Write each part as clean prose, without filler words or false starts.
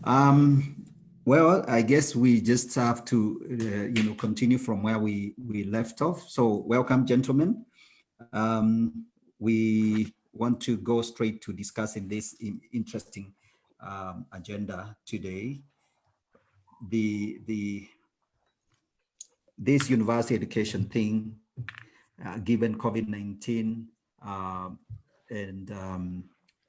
Well, I guess we just have to, continue from where we left off. So welcome, gentlemen. We want to go straight to discussing this interesting agenda today. This university education thing, given COVID-19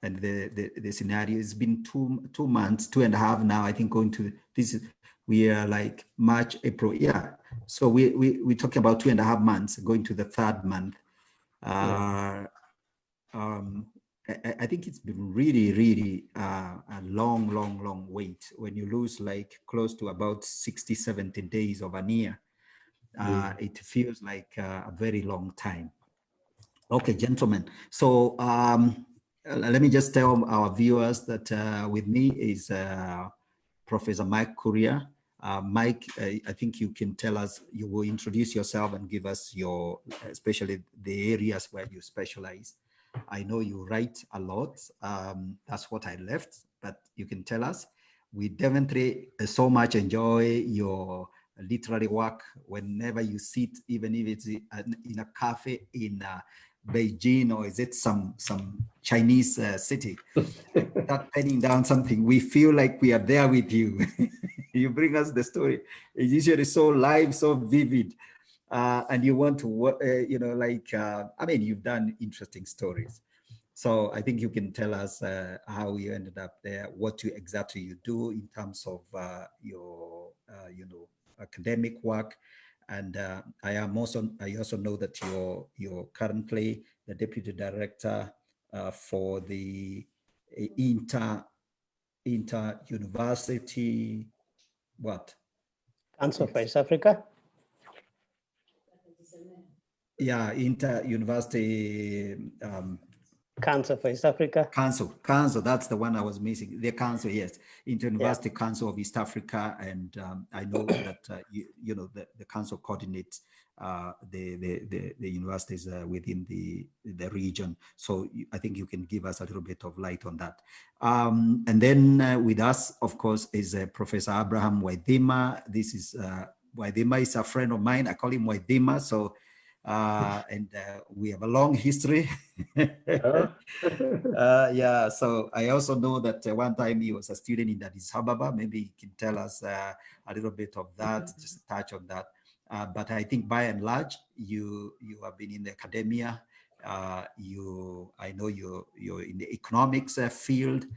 and the scenario, it's been 2 months, 2.5 now, I think, going to this. We are like March, April, yeah. So we're talking about 2.5 months, going to the 3rd month. I think it's been really a long wait when you lose like close to about 60-70 days of an year. It feels like a very long time. Okay, gentlemen. So let me just tell our viewers that with me is Professor Mike Kuria. Mike, I think you can tell us, you will introduce yourself and give us your, especially the areas where you specialize. I know you write a lot. That's what I left, but you can tell us. We definitely so much enjoy your literary work whenever you sit, even if it's in a cafe in Beijing, or is it some Chinese city, that penning down something, we feel like we are there with you. You bring us the story. It's usually so live, so vivid, and you want to, I mean, you've done interesting stories. So I think you can tell us how you ended up there, what exactly you do in terms of your, academic work. And I also know that you're currently the deputy director for the inter university Council for East Africa. Yeah, inter university. Council for East Africa. Council, that's the one I was missing. The council, yes, Inter-University Council of East Africa, and I know that the council coordinates the universities within the region. So I think you can give us a little bit of light on that. And then with us, of course, is Professor Abraham Waithima. This is Waithima is a friend of mine. I call him Waithima. So. And we have a long history. Yeah, so I also know that one time he was a student in Addis Ababa. Maybe he can tell us a little bit of that, just a touch on that. But I think by and large, you have been in the academia. I know you're in the economics field,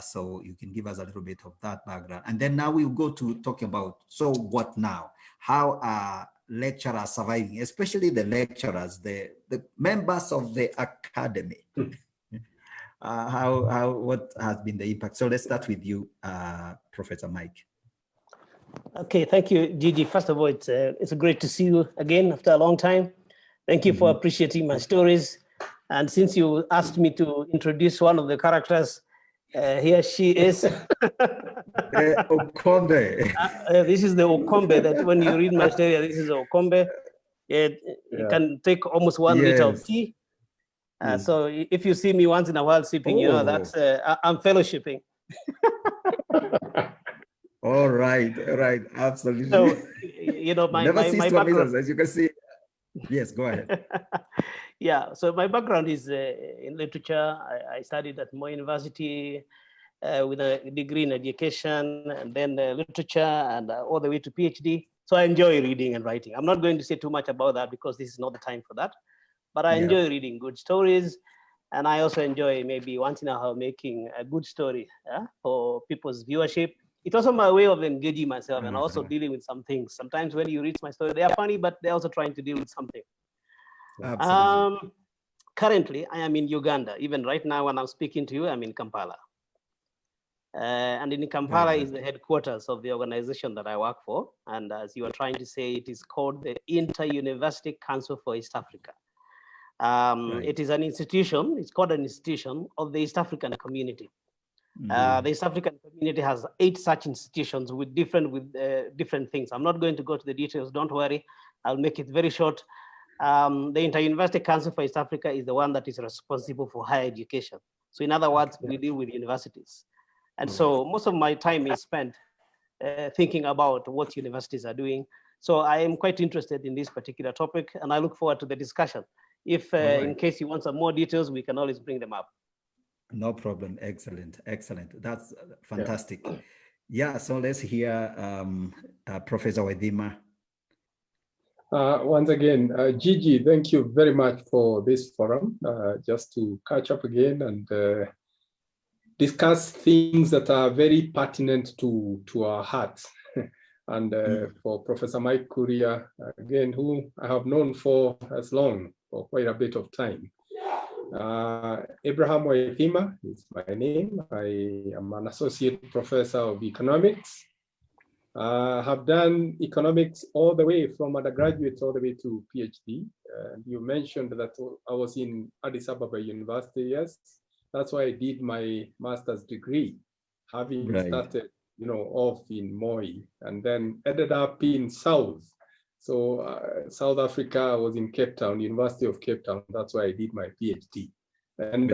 so you can give us a little bit of that background. And then now we'll go to talking about, so what now? How are lecturers surviving, especially the lecturers, the members of the academy? What has been the impact? So let's start with you, Professor Mike. Okay, thank you, Gigi. First of all, it's great to see you again after a long time. Thank you for appreciating my stories. And since you asked me to introduce one of the characters, here she is. Okombe. This is the Okombe that when you read my story, this is Okombe. It can take almost 1 liter of tea. So if you see me once in a while sipping, that's I'm fellowshipping. All right, absolutely. So, my background, as you can see. Yes, go ahead. Yeah, so my background is in literature. I studied at Moi University with a degree in education, and then literature, and all the way to PhD. So I enjoy reading and writing. I'm not going to say too much about that because this is not the time for that. But I enjoy reading good stories, and I also enjoy maybe once in a while making a good story for people's viewership. It's also my way of engaging myself and also dealing with some things. Sometimes when you read my story, they are funny, but they're also trying to deal with something. Absolutely. Currently, I am in Uganda. Even right now, when I'm speaking to you, I'm in Kampala. And in Kampala is the headquarters of the organization that I work for. And as you are trying to say, it is called the Inter-University Council for East Africa. It is an institution, it's called an institution of the East African community. The East African community has 8 such institutions with different things. I'm not going to go to the details, don't worry. I'll make it very short. The Inter-University Council for East Africa is the one that is responsible for higher education. So in other words, we deal with universities. And so most of my time is spent thinking about what universities are doing. So I am quite interested in this particular topic, and I look forward to the discussion. If in case you want some more details, we can always bring them up. No problem. Excellent. Excellent. That's fantastic. Yeah. So let's hear Professor Waithima. Once again, Gigi, thank you very much for this forum, just to catch up again and discuss things that are very pertinent to our hearts. And for Professor Mike Kuria, again, who I have known for quite a bit of time. Abraham Waithima is my name. I am an associate professor of economics. Have done economics all the way from undergraduate all the way to PhD. You mentioned that I was in Addis Ababa University. Yes, that's why I did my master's degree, having started, off in Moi, and then ended up in South. So South Africa, I was in Cape Town, University of Cape Town. That's why I did my PhD. And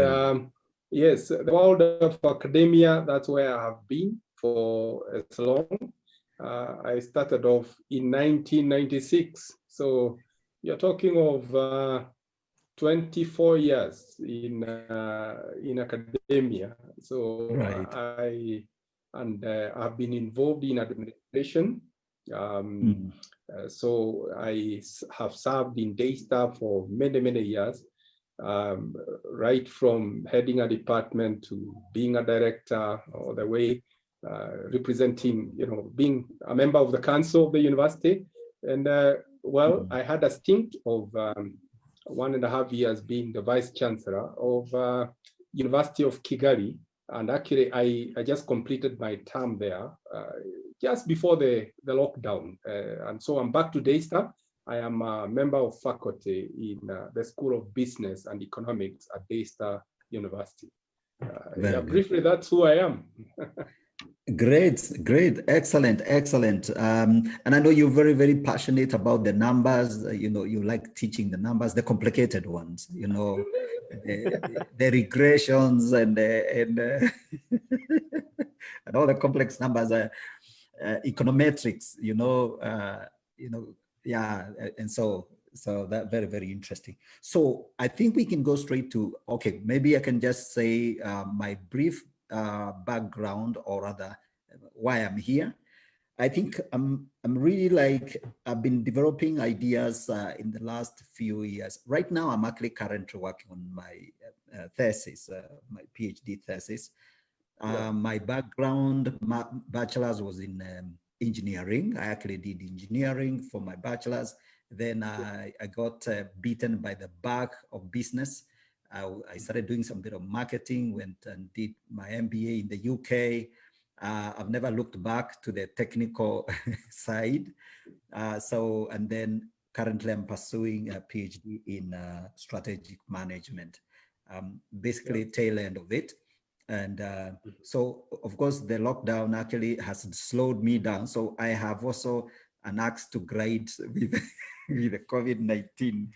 yes, the world of academia, that's where I have been for as long. I started off in 1996. So you're talking of 24 years in academia. So I've been involved in administration. So I have served in Daystar for many, many years, right from heading a department to being a director, all the way representing, being a member of the council of the university. And I had a stint of 1.5 years being the vice chancellor of University of Kigali. And actually, I just completed my term there just before the lockdown. And so I'm back to Daystar. I am a member of faculty in the School of Business and Economics at Daystar University. Briefly, that's who I am. Great, excellent. And I know you're very, very passionate about the numbers. You like teaching the numbers, the complicated ones. The regressions and and all the complex numbers, econometrics. And so that very, very interesting. So I think we can go straight to, okay, maybe I can just say my brief background, or rather why I'm here. I think I'm really I've been developing ideas in the last few years. Right now, I'm actually currently working on my thesis, my PhD thesis. My background, my bachelor's was in engineering. I actually did engineering for my bachelor's. Then I got beaten by the bug of business. I started doing some bit of marketing, went and did my MBA in the UK. I've never looked back to the technical side. And then currently I'm pursuing a PhD in strategic management, basically tail end of it. And so, of course, the lockdown actually has slowed me down. So I have also an axe to grind with the COVID-19.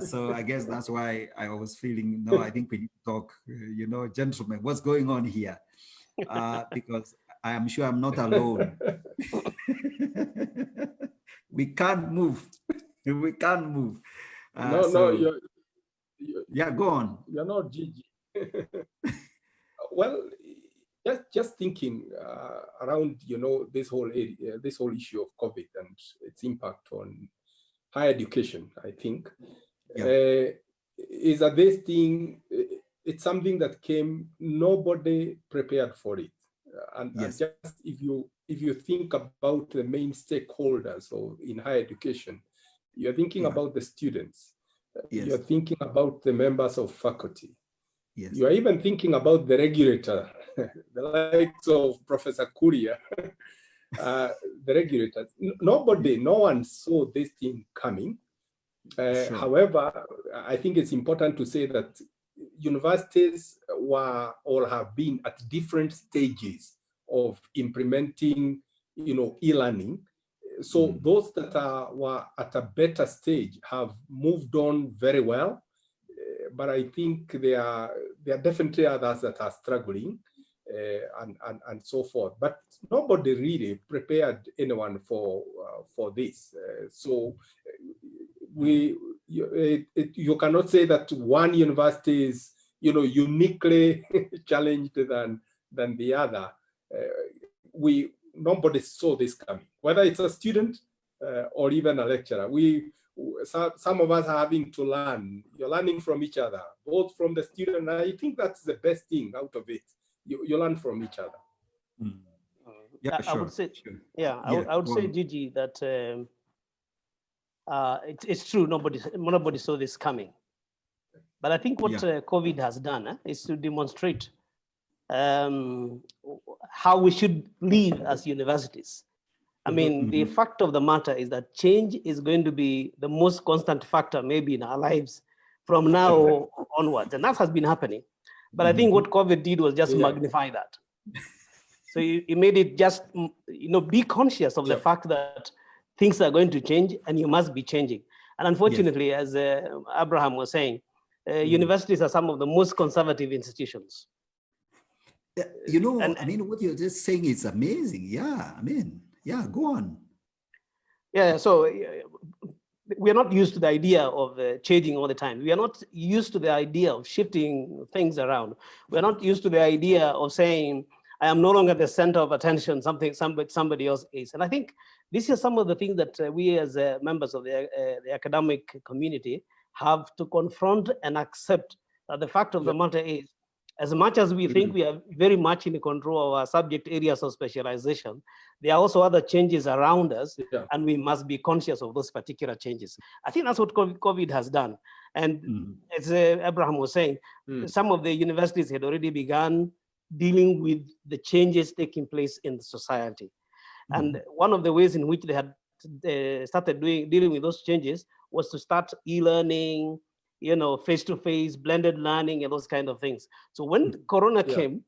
So I guess that's why I was feeling, no, I think we need to talk, gentlemen, what's going on here? Because I am sure I'm not alone. We can't move. We can't move. Yeah, go on. You're not Gigi. Well, just thinking around, this whole issue of COVID and its impact on higher education, I think, is that this thing, it's something that came, nobody prepared for it. And just if you think about the main stakeholders in higher education, you're thinking about the students, you're thinking about the members of faculty. You are even thinking about the regulator, the likes of Professor Kuria, the regulators. No one saw this thing coming. However, I think it's important to say that universities were or have been at different stages of implementing, e-learning. So those that were at a better stage have moved on very well. But I think there are definitely others that are struggling. and so forth. But nobody really prepared anyone for this. So you cannot say that one university is uniquely challenged than the other. Nobody saw this coming, whether it's a student or even a lecturer. Some of us are having to learn. You're learning from each other, both from the student. I think that's the best thing out of it. You learn from each other. Mm. Yeah, I would say, I would say, Gigi, that it's true. Nobody saw this coming. But I think what COVID has done is to demonstrate how we should live as universities. I mean, the fact of the matter is that change is going to be the most constant factor maybe in our lives from now onwards. And that has been happening. But I think what COVID did was just magnify that. So it made it just, be conscious of the fact that things are going to change and you must be changing. And unfortunately, as Abraham was saying, universities are some of the most conservative institutions. What you're just saying is amazing. Yeah, go on. Yeah, so we're not used to the idea of changing all the time. We are not used to the idea of shifting things around. We're not used to the idea of saying, I am no longer the center of attention, somebody else is. And I think these are some of the things that we as members of the academic community have to confront and accept. The fact of the matter is, as much as we think we are very much in control of our subject areas of specialization, there are also other changes around us, and we must be conscious of those particular changes. I think that's what COVID has done. And as Abraham was saying, some of the universities had already begun dealing with the changes taking place in the society. And one of the ways in which they had started dealing with those changes was to start e-learning, face-to-face, blended learning, and those kind of things. So when Corona came,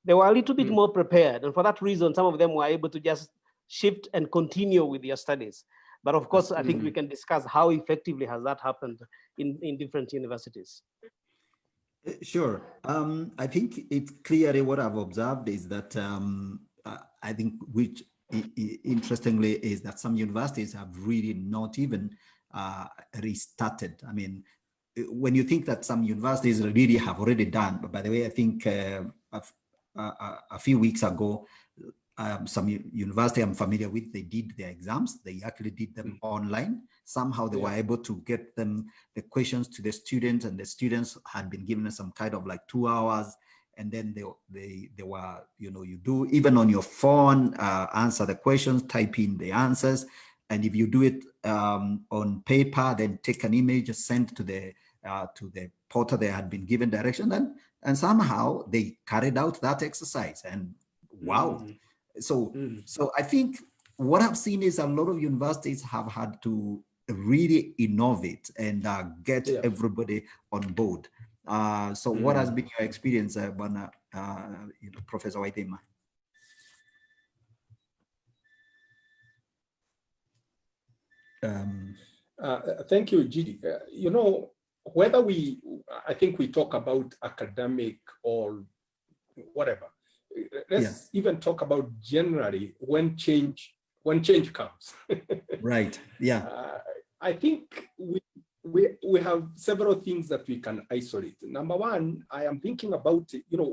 they were a little bit more prepared. And for that reason, some of them were able to just shift and continue with their studies. But of course, I think we can discuss how effectively has that happened in different universities. Sure. I think it's clearly what I've observed is that I think which interestingly is that some universities have really not even restarted. I mean, when you think that some universities really have already done, but by the way, I think a few weeks ago, some university I'm familiar with, they did their exams. They actually did them online. Somehow they were able to get the questions to the students, and the students had been given some kind of like 2 hours. And then they were, you do even on your phone, answer the questions, type in the answers. And if you do it on paper, then take an image, send to the portal they had been given direction, and somehow they carried out that exercise. And wow. So I think what I've seen is a lot of universities have had to really innovate and get everybody on board. So what has been your experience, Professor Waithima? Thank you, Gidi. Whether I think we talk about academic or whatever, let's even talk about generally when change comes. Right. Yeah. I think we have several things that we can isolate. Number one, I am thinking about,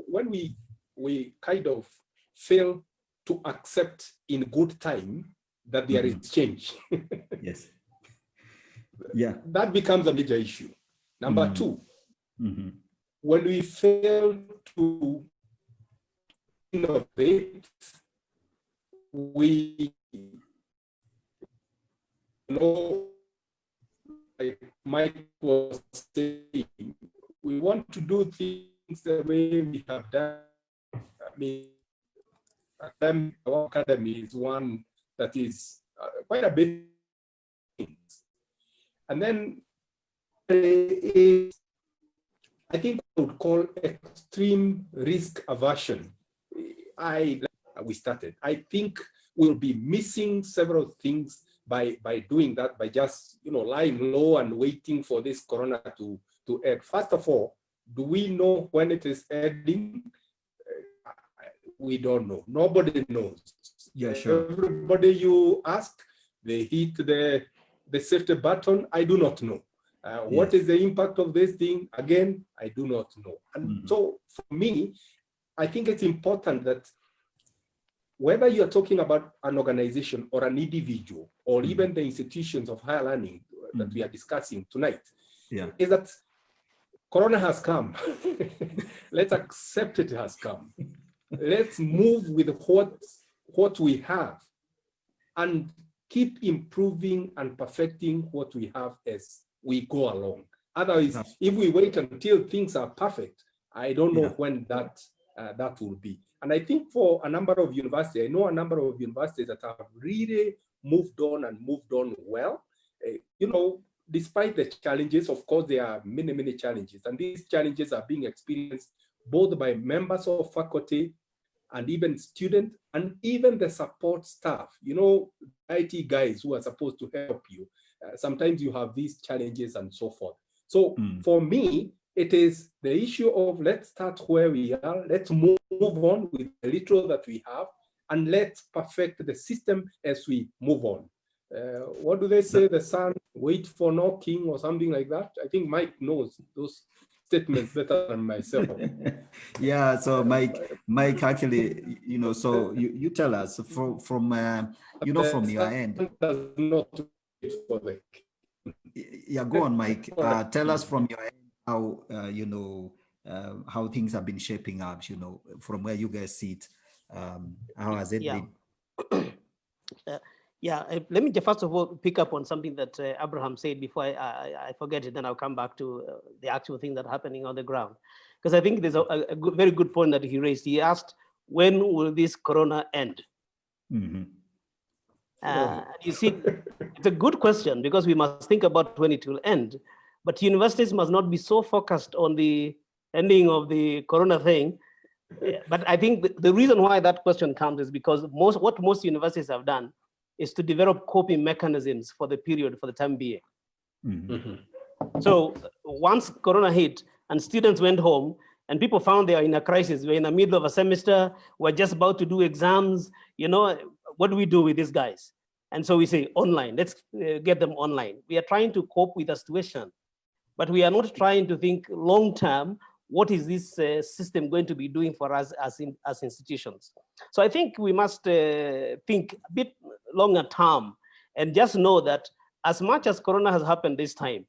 when we kind of fail to accept in good time that there is change. Yes. Yeah. That becomes a major issue. Number two, when we fail to innovate, we like Mike was saying, we want to do things the way we have done. I mean, our academy is one that is quite a bit. And then I think I would call extreme risk aversion. We started. I think we'll be missing several things by doing that, by just lying low and waiting for this corona to end. First of all, do we know when it is ending? we don't know. Nobody knows. Yeah, sure. Everybody you ask, they hit the safety button. I do not know. What is the impact of this thing? Again, I do not know. And so for me, I think it's important that whether you're talking about an organization or an individual or even the institutions of higher learning that we are discussing tonight, is that Corona has come. Let's accept it has come. Let's move with what we have and keep improving and perfecting what we have as we go along. Otherwise, if we wait until things are perfect, I don't know when that will be. And I think for a number of universities, I know a number of universities that have really moved on well. You know, despite the challenges, of course, there are many, many challenges. And these challenges are being experienced both by members of faculty and even students, and even the support staff. You know, IT guys who are supposed to help you. Sometimes you have these challenges and so forth. So for me, it is the issue of let's start where we are, let's move on with the little that we have, and let's perfect the system as we move on. What do they say? The sun wait for no king or something like that. I think Mike knows those statements better than myself. Yeah, so Mike actually, you know, so you tell us from you know, from your end. Does not wait for the yeah, go on, Mike. Tell us from your end how you know, how things have been shaping up, you know, from where you guys sit. How has it been? Let me first of all pick up on something that Abraham said before I forget it, then I'll come back to the actual thing that's happening on the ground. Because I think there's a very good point that he raised. He asked, when will this corona end? You see, it's a good question because we must think about when it will end. But universities must not be so focused on the ending of the corona thing. But I think the reason why that question comes is because what most universities have done is to develop coping mechanisms for the period, for the time being. So once corona hit and students went home and people found they are in a crisis, we're in the middle of a semester, we're just about to do exams, you know, what do we do with these guys? And so we say online, let's get them online. We are trying to cope with the situation, but we are not trying to think long-term, what is this system going to be doing for us as institutions? So I think we must think a bit longer term and just know that as much as corona has happened this time,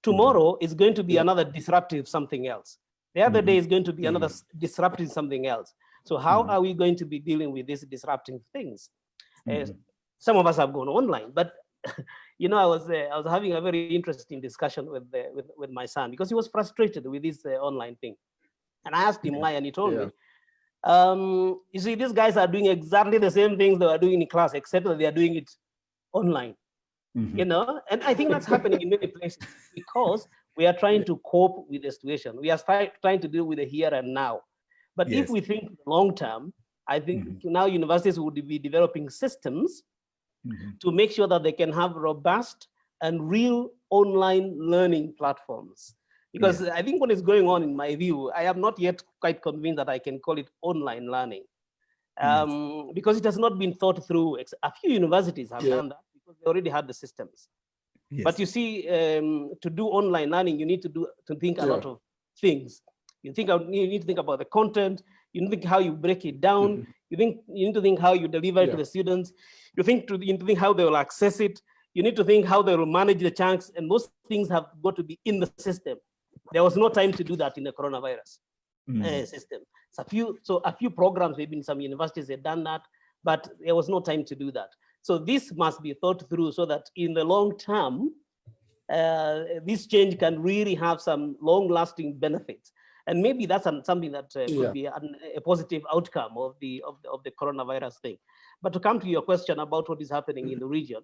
tomorrow is going to be another disruptive something else. The other day is going to be another disruptive something else. So how are we going to be dealing with these disrupting things? Some of us have gone online, but you know, I was having a very interesting discussion with my son because he was frustrated with this online thing, and I asked him why, and he told me, you see, these guys are doing exactly the same things they are doing in class, except that they are doing it online. You know, and I think that's happening in many places because we are trying to cope with the situation. We are trying to deal with the here and now. But if we think long term, I think now universities would be developing systems to make sure that they can have robust and real online learning platforms. Because I think what is going on, in my view, I am not yet quite convinced that I can call it online learning. Because it has not been thought through. A few universities have done that because they already had the systems. But you see, to do online learning, you need to think a lot of things. You need to think about the content. You need to think how you break it down. You need to think how you deliver it to the students. You need to think how they will access it. You need to think how they will manage the chunks. And most things have got to be in the system. There was no time to do that in the coronavirus system. So a few programs, maybe in some universities, they've done that, but there was no time to do that. So this must be thought through so that in the long term, this change can really have some long-lasting benefits. And maybe that's something that could be a positive outcome of the coronavirus thing. But to come to your question about what is happening in the region,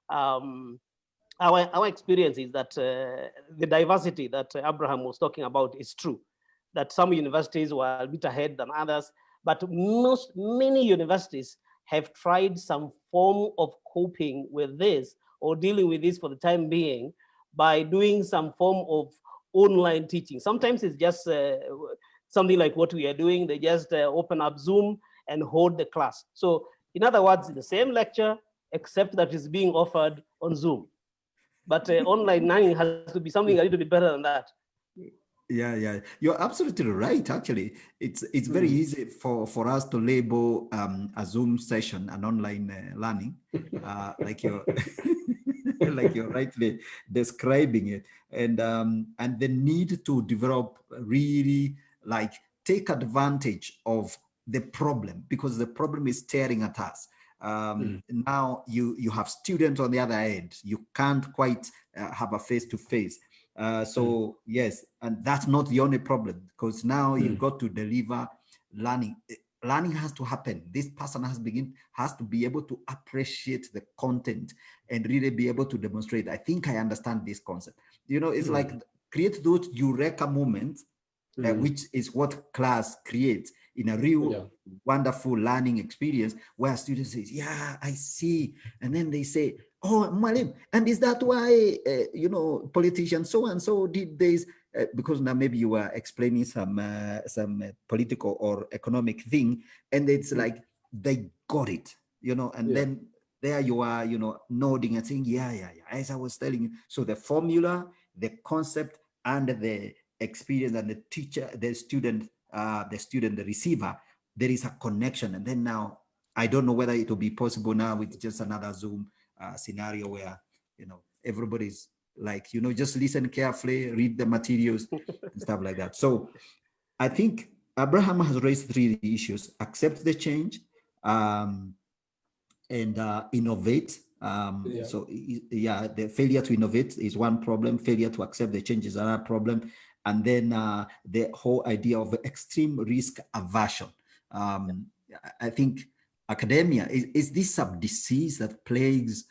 our experience is that the diversity that Abraham was talking about is true, that some universities were a bit ahead than others, but many universities have tried some form of coping with this or dealing with this for the time being by doing some form of online teaching. Sometimes it's just something like what we are doing. They just open up Zoom and hold the class. So in other words, the same lecture, except that it's being offered on Zoom. But online learning has to be something a little bit better than that. Yeah, you're absolutely right. Actually, it's very easy for us to label a Zoom session an online learning, like you're like you're rightly describing it, and the need to develop really like take advantage of the problem, because the problem is staring at us. Now you have students on the other end. You can't quite have a face-to-face. So yes, and that's not the only problem, because now you've got to deliver learning. Learning has to happen. This person has to be able to appreciate the content and really be able to demonstrate. I think I understand this concept. You know, it's like create those eureka moments, which is what class creates in a real wonderful learning experience, where students say, yeah, I see. And then they say, oh, Malim, and is that why, you know, politicians so-and-so did this? Because now maybe you are explaining some political or economic thing, and it's like, they got it, you know, and then there you are, you know, nodding and saying, yeah, as I was telling you. So the formula, the concept, and the experience, and the teacher, the student, the receiver, there is a connection. And then now, I don't know whether it will be possible now with just another Zoom scenario where, you know, everybody's like, you know, just listen carefully, read the materials and stuff like that. So I think Abraham has raised three issues: accept the change, and innovate. So yeah, the failure to innovate is one problem. Failure to accept the change is another problem. And then the whole idea of extreme risk aversion. I think academia is this sub-disease that plagues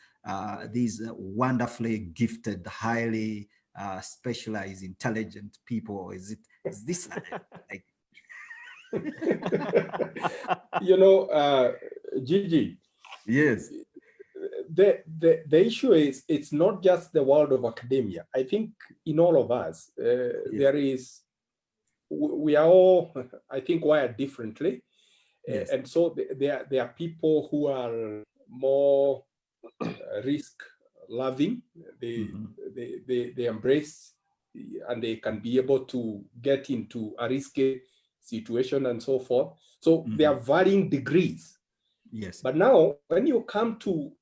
these wonderfully gifted, highly specialized, intelligent people. Is this like? You know, Gigi. Yes. The issue is, it's not just the world of academia. I think in all of us, there is, we are all, I think, wired differently. Yes. And so there are people who are more risk loving. They embrace, and they can be able to get into a risky situation and so forth. So there are varying degrees. Yes. But now, when you come to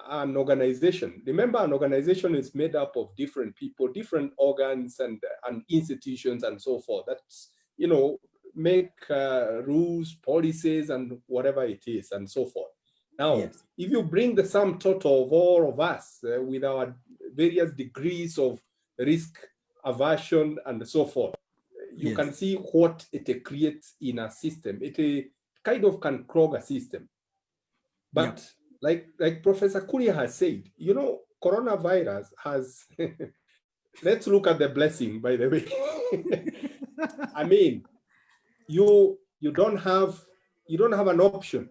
an organization, remember, an organization is made up of different people, different organs and institutions and so forth. That's, you know, make rules, policies, and whatever it is and so forth. Now, if you bring the sum total of all of us with our various degrees of risk aversion and so forth, you can see what it creates in a system. It kind of can clog a system. But like Professor Kuria has said, you know, coronavirus has, let's look at the blessing, by the way. I mean, you don't have an option.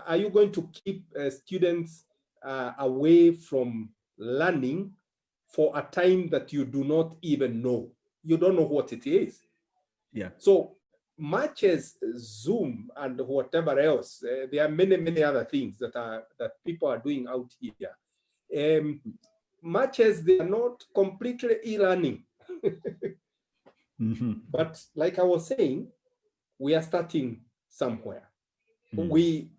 Are you going to keep students away from learning for a time that you do not even know? You don't know what it is. Yeah. So much as Zoom and whatever else, there are many other things that people are doing out here. Much as they are not completely e-learning, but like I was saying, we are starting somewhere. We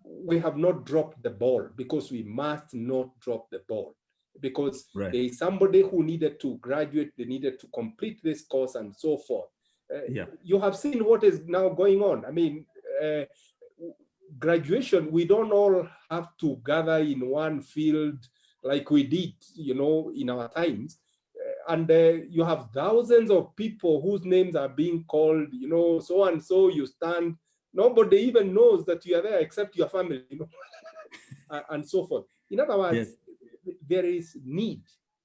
have not dropped the ball, because we must not drop the ball, because there is somebody who needed to graduate, they needed to complete this course and so forth. You have seen what is now going on. I mean, graduation, we don't all have to gather in one field like we did, you know, in our times. And you have thousands of people whose names are being called, you know, so and so, you stand. Nobody even knows that you are there except your family, you know, and so forth. In other words, there is need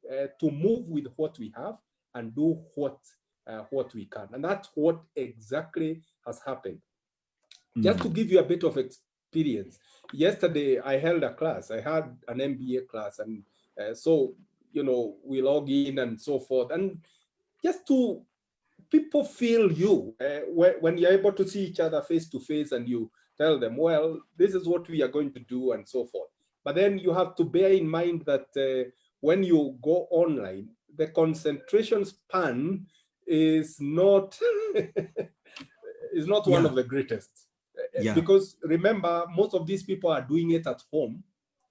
to move with what we have and do what we can. And that's what exactly has happened. Just to give you a bit of experience, yesterday I held a class. I had an MBA class, and so, you know, we log in and so forth. And just to people feel you when you're able to see each other face to face, and you tell them, well, this is what we are going to do and so forth. But then you have to bear in mind that when you go online, the concentration span is not is not one of the greatest. Because remember, most of these people are doing it at home.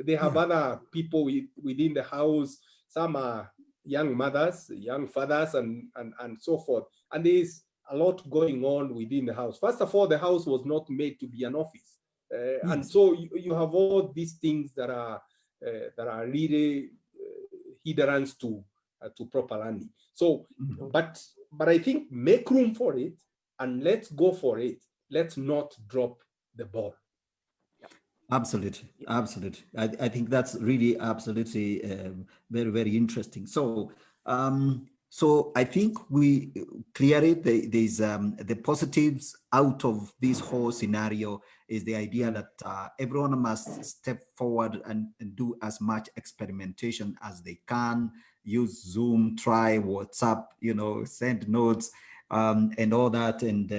They have other people within the house. Some are young mothers, young fathers, and so forth. And there's a lot going on within the house. First of all, the house was not made to be an office. And so you have all these things that are really hindrance to proper learning. So, but I think make room for it and let's go for it. Let's not drop the ball. Absolutely, absolutely. I think that's really absolutely very, very interesting. So, so I think we clearly there's the positives out of this whole scenario is the idea that everyone must step forward and do as much experimentation as they can. Use Zoom, try WhatsApp, send notes, and all that, and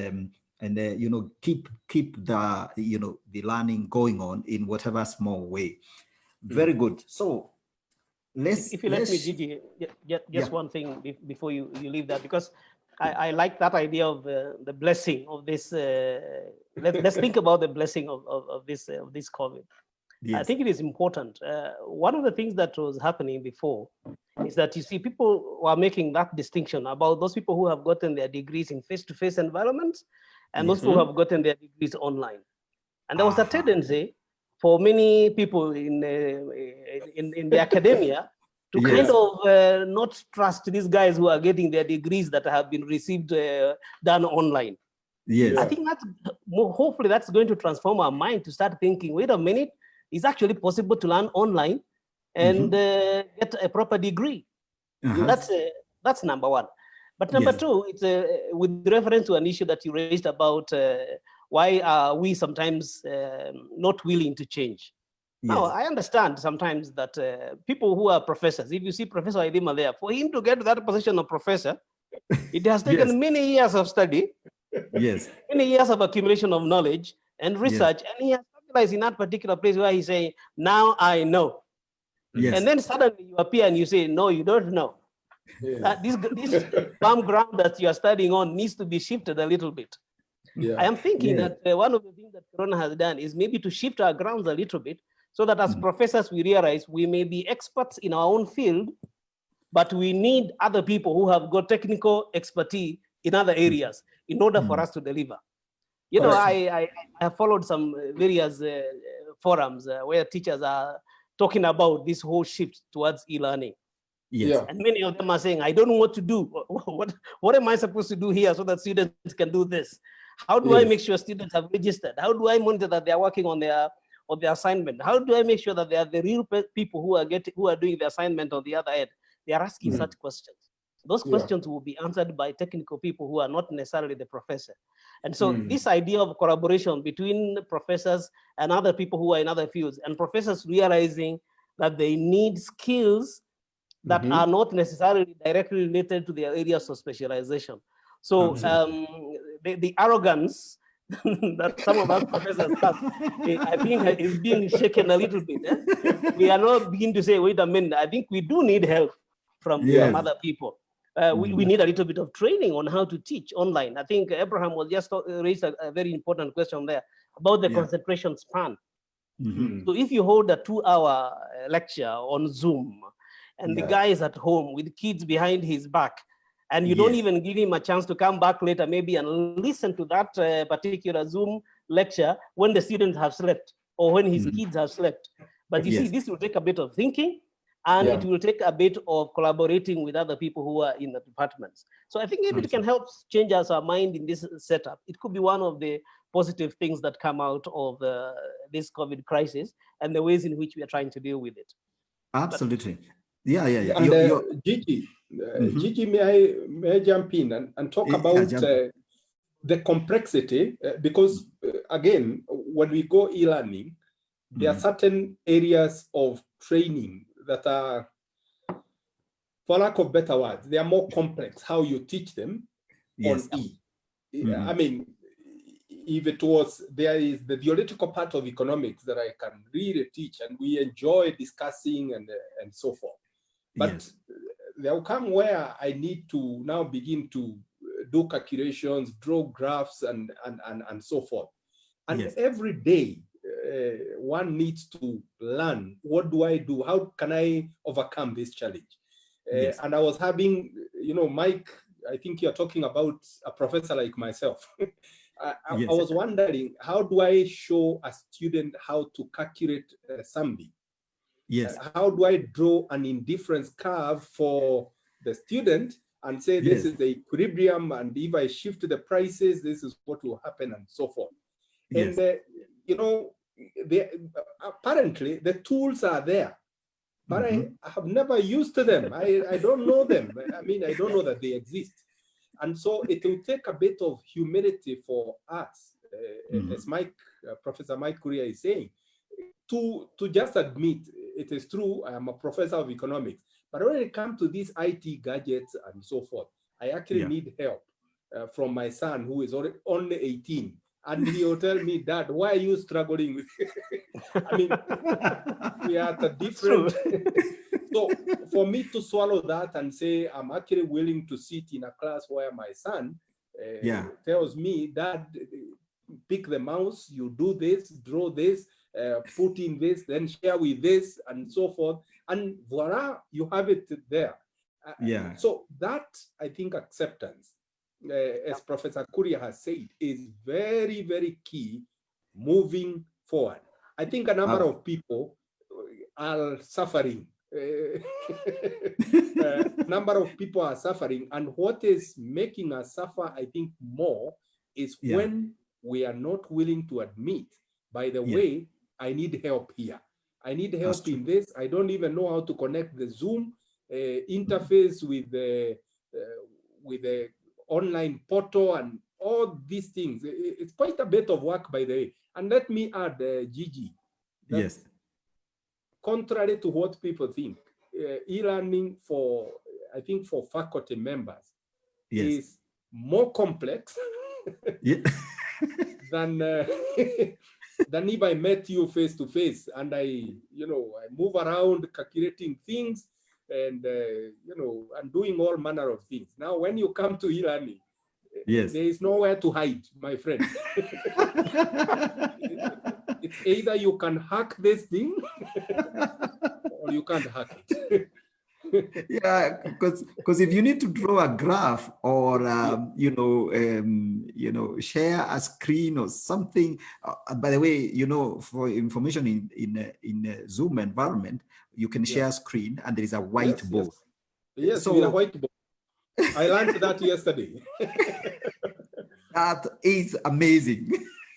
keep the the learning going on in whatever small way. Very good. So if you let me, Gigi, just one thing before you leave that, because I like that idea of the blessing of this. Let's think about the blessing of this COVID. Yes. I think it is important. One of the things that was happening before is that you see people were making that distinction about those people who have gotten their degrees in face-to-face environments and those who have gotten their degrees online. And there was a tendency for many people in the academia to kind of not trust these guys who are getting their degrees that have been received done online. Yes. I think that's hopefully that's going to transform our mind to start thinking, wait a minute, it's actually possible to learn online and get a proper degree. That's number one. But number two, it's with reference to an issue that you raised about why are we sometimes not willing to change. Yes. Now, I understand sometimes that people who are professors, if you see Professor Waithima there, for him to get to that position of professor, it has taken many years of study, many years of accumulation of knowledge and research, and he has stabilized in that particular place where he's saying, now I know. And then suddenly you appear and you say, no, you don't know. This firm ground that you are studying on needs to be shifted a little bit. I am thinking that one of the things that Corona has done is maybe to shift our grounds a little bit, so that as professors we realize we may be experts in our own field, but we need other people who have got technical expertise in other areas in order for us to deliver. You know, I have followed some various forums where teachers are talking about this whole shift towards e-learning. And many of them are saying, I don't know what to do. What am I supposed to do here so that students can do this? How do I make sure students have registered? How do I monitor that they're working on their assignment? How do I make sure that they are the real people who are doing the assignment on the other end? They are asking such questions. Those questions will be answered by technical people who are not necessarily the professor. And so this idea of collaboration between professors and other people who are in other fields, and professors realizing that they need skills that are not necessarily directly related to their areas of specialization. So the arrogance that some of us professors have, I think is being shaken a little bit. We are not beginning to say, wait a minute, I think we do need help from other people. We need a little bit of training on how to teach online. I think Abraham was just raised a very important question there about the concentration span. So if you hold a 2-hour lecture on Zoom, and the guy is at home with kids behind his back, and you don't even give him a chance to come back later maybe and listen to that particular Zoom lecture when the students have slept or when his kids have slept. But you see, this will take a bit of thinking, and it will take a bit of collaborating with other people who are in the departments. So I think if it can help change our mind in this setup, it could be one of the positive things that come out of this COVID crisis and the ways in which we are trying to deal with it. Absolutely. And Gigi, Gigi, may I jump in and talk about the complexity? Because again, when we go e-learning, there are certain areas of training that are, for lack of better words, they are more complex, how you teach them on e. I mean, if it was, there is the theoretical part of economics that I can really teach, and we enjoy discussing and so forth. But yes. there will come where I need to now begin to do calculations, draw graphs, and so forth. And Yes. every day, one needs to learn, what do I do? How can I overcome this challenge? Yes. And I was having, Mike, I think you're talking about a professor like myself. I was wondering, how do I show a student how to calculate something? Yes. How do I draw an indifference curve for the student and say, this is the equilibrium, and if I shift the prices, this is what will happen, and so forth. Yes. And, apparently the tools are there, but I have never used them. I don't know them. I mean, I don't know that they exist. And so it will take a bit of humility for us, as Professor Mike Kuria is saying, to just admit it is true, I am a professor of economics, but when it comes to these IT gadgets and so forth, I actually need help from my son, who is only 18. And he will tell me, Dad, why are you struggling with it? I mean, we are at a different... So for me to swallow that and say, I'm actually willing to sit in a class where my son tells me, Dad, pick the mouse, you do this, draw this, put in this, then share with this, and so forth. And voila, you have it there. So that, I think, acceptance, as Professor Kuria has said, is very, very key moving forward. I think a number of people are suffering. Number of people are suffering, and what is making us suffer, I think, more is when we are not willing to admit, by the way, I need help here. I need help in this. I don't even know how to connect the Zoom interface with the online portal and all these things. It's quite a bit of work, by the way. And let me add, Gigi, that contrary to what people think, e-learning for, I think, for faculty members is more complex than if I met you face to face and I move around calculating things and and doing all manner of things. Now, when you come to e-learning, there is nowhere to hide, my friend. It's either you can hack this thing or you can't hack it. Because if you need to draw a graph or share a screen or something, by the way, for information in a Zoom environment, you can share a screen and there is a whiteboard. Yes, so, with a whiteboard. I learned that yesterday. That is amazing.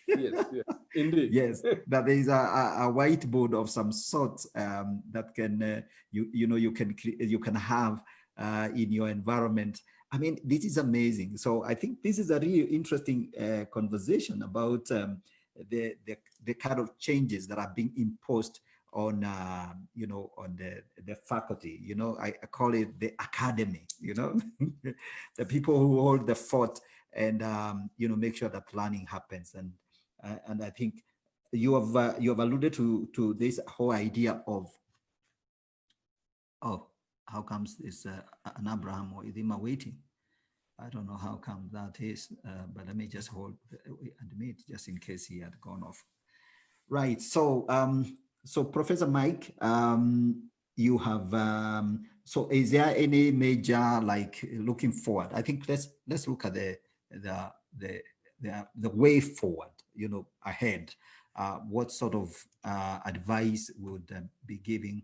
Yes, indeed. Yes, that there is a whiteboard of some sort that can you can have in your environment. I mean, this is amazing. So I think this is a really interesting conversation about the kind of changes that are being imposed on on the faculty. I call it the academy. The people who hold the fort and make sure that learning happens. And I think you have alluded to this whole idea of how comes this an Abraham Waithima waiting. I don't know how come that is, but let me just hold admit just in case he had gone off. Right. So so Professor Mike, you have so is there any major looking forward? I think let's look at the way forward, ahead. What sort of advice would be giving?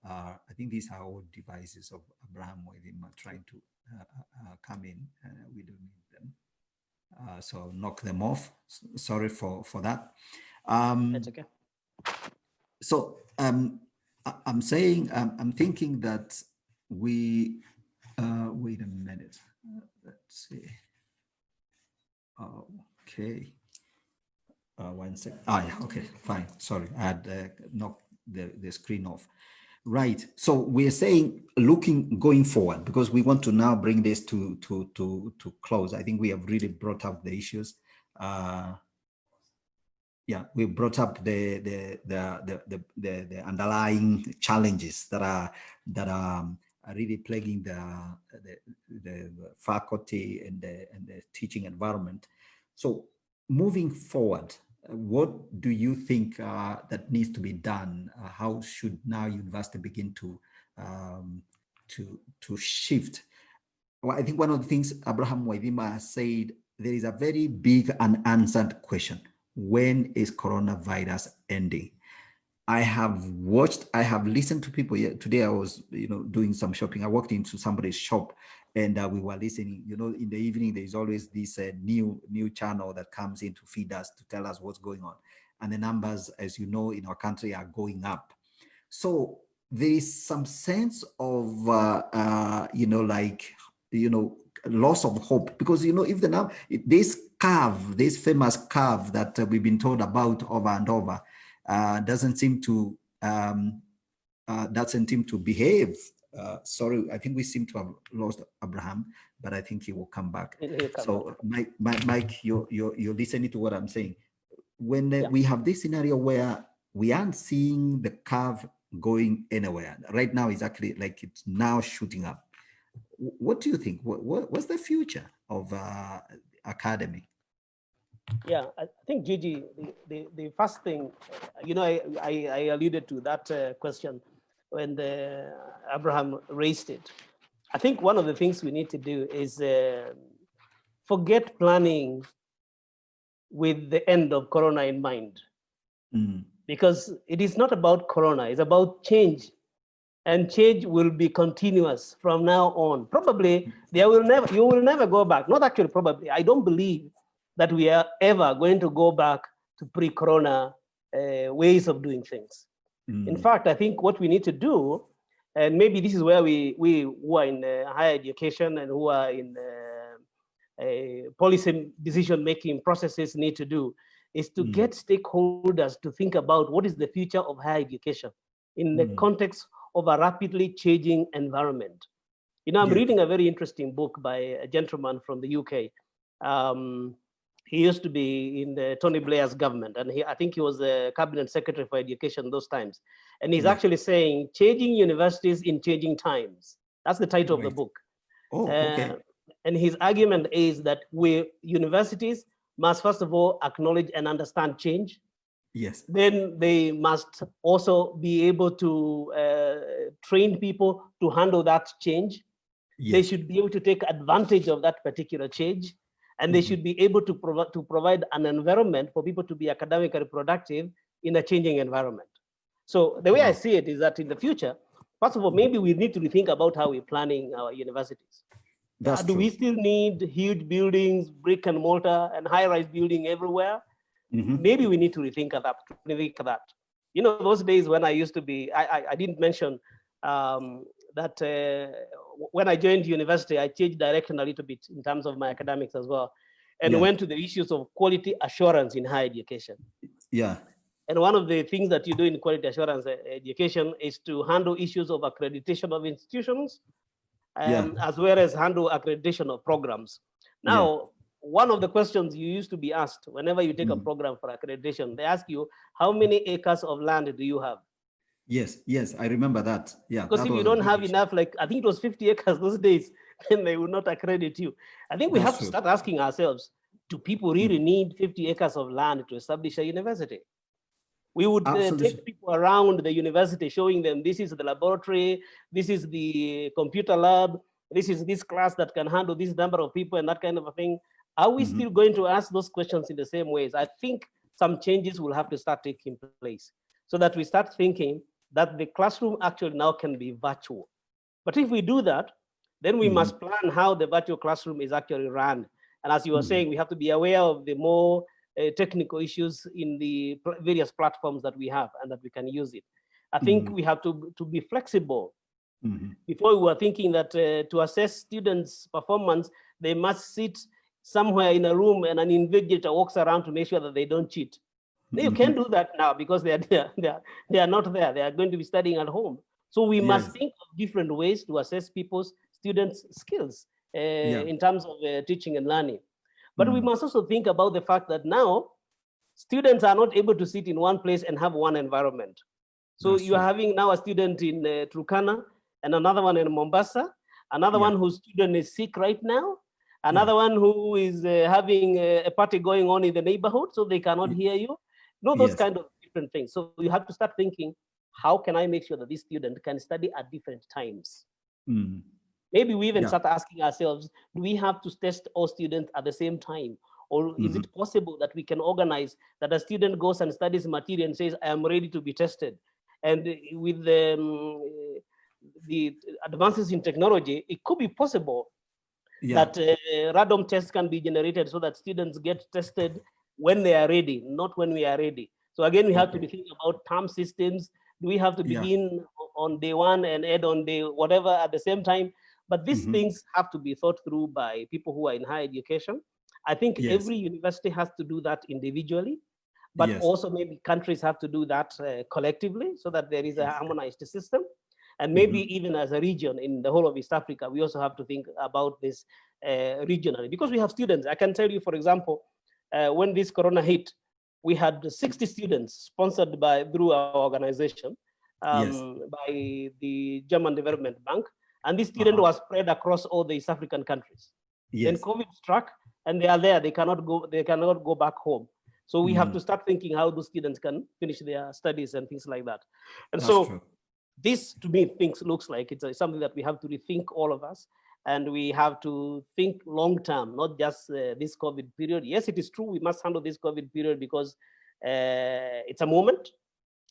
I think these are all devices of Abraham Waithima trying to come in. We don't need them, so knock them off. Sorry for that. That's okay. So I'm saying I'm thinking that we wait a minute. Let's see. Okay. 1 sec. Okay, fine. Sorry, I had knocked the screen off. Right. So we're saying going forward, because we want to now bring this to close. I think we have really brought out the issues. Yeah, we brought up the underlying challenges that are really plaguing the faculty and the teaching environment. So moving forward, what do you think that needs to be done? How should now university begin to shift? Well, I think one of the things Abraham Waithima has said, there is a very big unanswered question. When is coronavirus ending? I have listened to people. Today I was, doing some shopping. I walked into somebody's shop and we were listening. In the evening, there's always this new channel that comes in to feed us, to tell us what's going on. And the numbers, as you know, in our country are going up. So there is some sense of, loss of hope, because, if this famous curve that we've been told about over and over, doesn't seem to behave. Sorry, I think we seem to have lost Abraham, but I think he will come back. So Mike, you're listening to what I'm saying. When we have this scenario where we aren't seeing the curve going anywhere right now, is actually like it's now shooting up. What do you think? What's the future of academy? Yeah, I think, Gigi, the first thing, I alluded to that question when Abraham raised it. I think one of the things we need to do is forget planning with the end of Corona in mind. Because it is not about Corona, it's about change. And change will be continuous from now on. Probably you will never go back. Not actually, probably. I don't believe that we are ever going to go back to pre-Corona ways of doing things. In fact, I think what we need to do, and maybe this is where we who are in higher education and who are in policy decision-making processes need to do, is to get stakeholders to think about what is the future of higher education in the context of a rapidly changing environment. I'm reading a very interesting book by a gentleman from the UK. He used to be in Tony Blair's government, and I think he was the cabinet secretary for education those times. And he's actually saying, changing universities in changing times. That's the title of the book. Oh, okay. And his argument is that universities must, first of all, acknowledge and understand change. Yes. Then they must also be able to train people to handle that change. Yes. They should be able to take advantage of that particular change, and they should be able to provide an environment for people to be academically productive in a changing environment. So the way I see it is that in the future, first of all, maybe we need to rethink about how we're planning our universities. Do we still need huge buildings, brick and mortar, and high-rise building everywhere? Maybe we need to rethink that. Those days when I used to be, I didn't mention that when I joined university, I changed direction a little bit in terms of my academics as well, and went to the issues of quality assurance in higher education. Yeah. And one of the things that you do in quality assurance education is to handle issues of accreditation of institutions, as well as handle accreditation of programs. Now, one of the questions you used to be asked whenever you take a program for accreditation, they ask you, how many acres of land do you have? Yes, I remember that. Yeah. Because if you don't have enough, like I think it was 50 acres those days, then they will not accredit you. I think we have to start asking ourselves, do people really need 50 acres of land to establish a university? We would take people around the university, showing them this is the laboratory, this is the computer lab, this is this class that can handle this number of people and that kind of a thing. Are we still going to ask those questions in the same ways? I think some changes will have to start taking place so that we start thinking that the classroom actually now can be virtual. But if we do that, then we must plan how the virtual classroom is actually run. And as you were saying, we have to be aware of the more technical issues in the various platforms that we have and that we can use it. I think we have to be flexible. Before we were thinking that to assess students' performance, they must sit somewhere in a room and an invigilator walks around to make sure that they don't cheat. You can't do that now because they are not there. They are going to be studying at home. So we must think of different ways to assess students' skills in terms of teaching and learning. But we must also think about the fact that now students are not able to sit in one place and have one environment. So That's you are true. having now a student in Turkana and another one in Mombasa, another one whose student is sick right now, another one who is having a party going on in the neighborhood, so they cannot hear you. Those kind of different things. So you have to start thinking, how can I make sure that this student can study at different times? Mm. Maybe we even start asking ourselves, do we have to test all students at the same time? Or is it possible that we can organize that a student goes and studies material and says, I am ready to be tested? And with the advances in technology, it could be possible that random tests can be generated so that students get tested when they are ready, not when we are ready. So again, we have to be thinking about term systems. Do we have to begin on day one and end on day whatever at the same time? But these things have to be thought through by people who are in higher education. I think every university has to do that individually, but also maybe countries have to do that collectively so that there is a harmonized system. And maybe even as a region in the whole of East Africa, we also have to think about this regionally, because we have students. I can tell you, for example, when this corona hit, we had 60 students sponsored through our organization by the German Development Bank. And this student was spread across all the East African countries. Then COVID struck and they are there, they cannot go back home. So we have to start thinking how those students can finish their studies and things like that. And that's true. This, to me, looks like it's something that we have to rethink, all of us, and we have to think long-term, not just this COVID period. Yes, it is true, we must handle this COVID period because it's a moment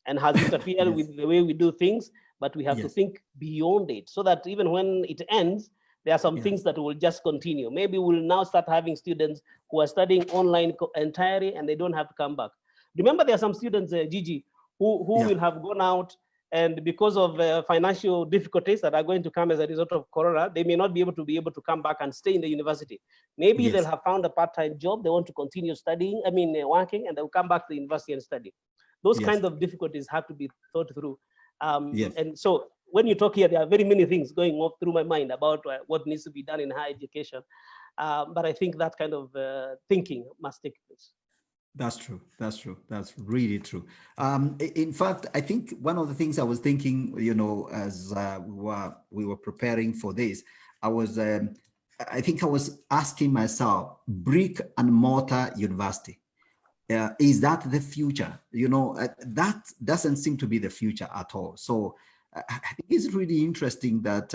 and has interfered with the way we do things, but we have to think beyond it so that even when it ends, there are some things that will just continue. Maybe we'll now start having students who are studying online entirely and they don't have to come back. Remember, there are some students, Gigi, who will have gone out, and because of financial difficulties that are going to come as a result of corona, they may not be able to come back and stay in the university. Maybe they'll have found a part-time job, they want to continue studying, working, and they'll come back to the university and study. Those kinds of difficulties have to be thought through. And so when you talk here, there are very many things going off through my mind about what needs to be done in higher education. But I think that kind of thinking must take place. That's true. That's true. That's really true. In fact, I think one of the things I was thinking, as we were preparing for this, I think I was asking myself, brick and mortar university, is that the future? That doesn't seem to be the future at all. So I think it's really interesting that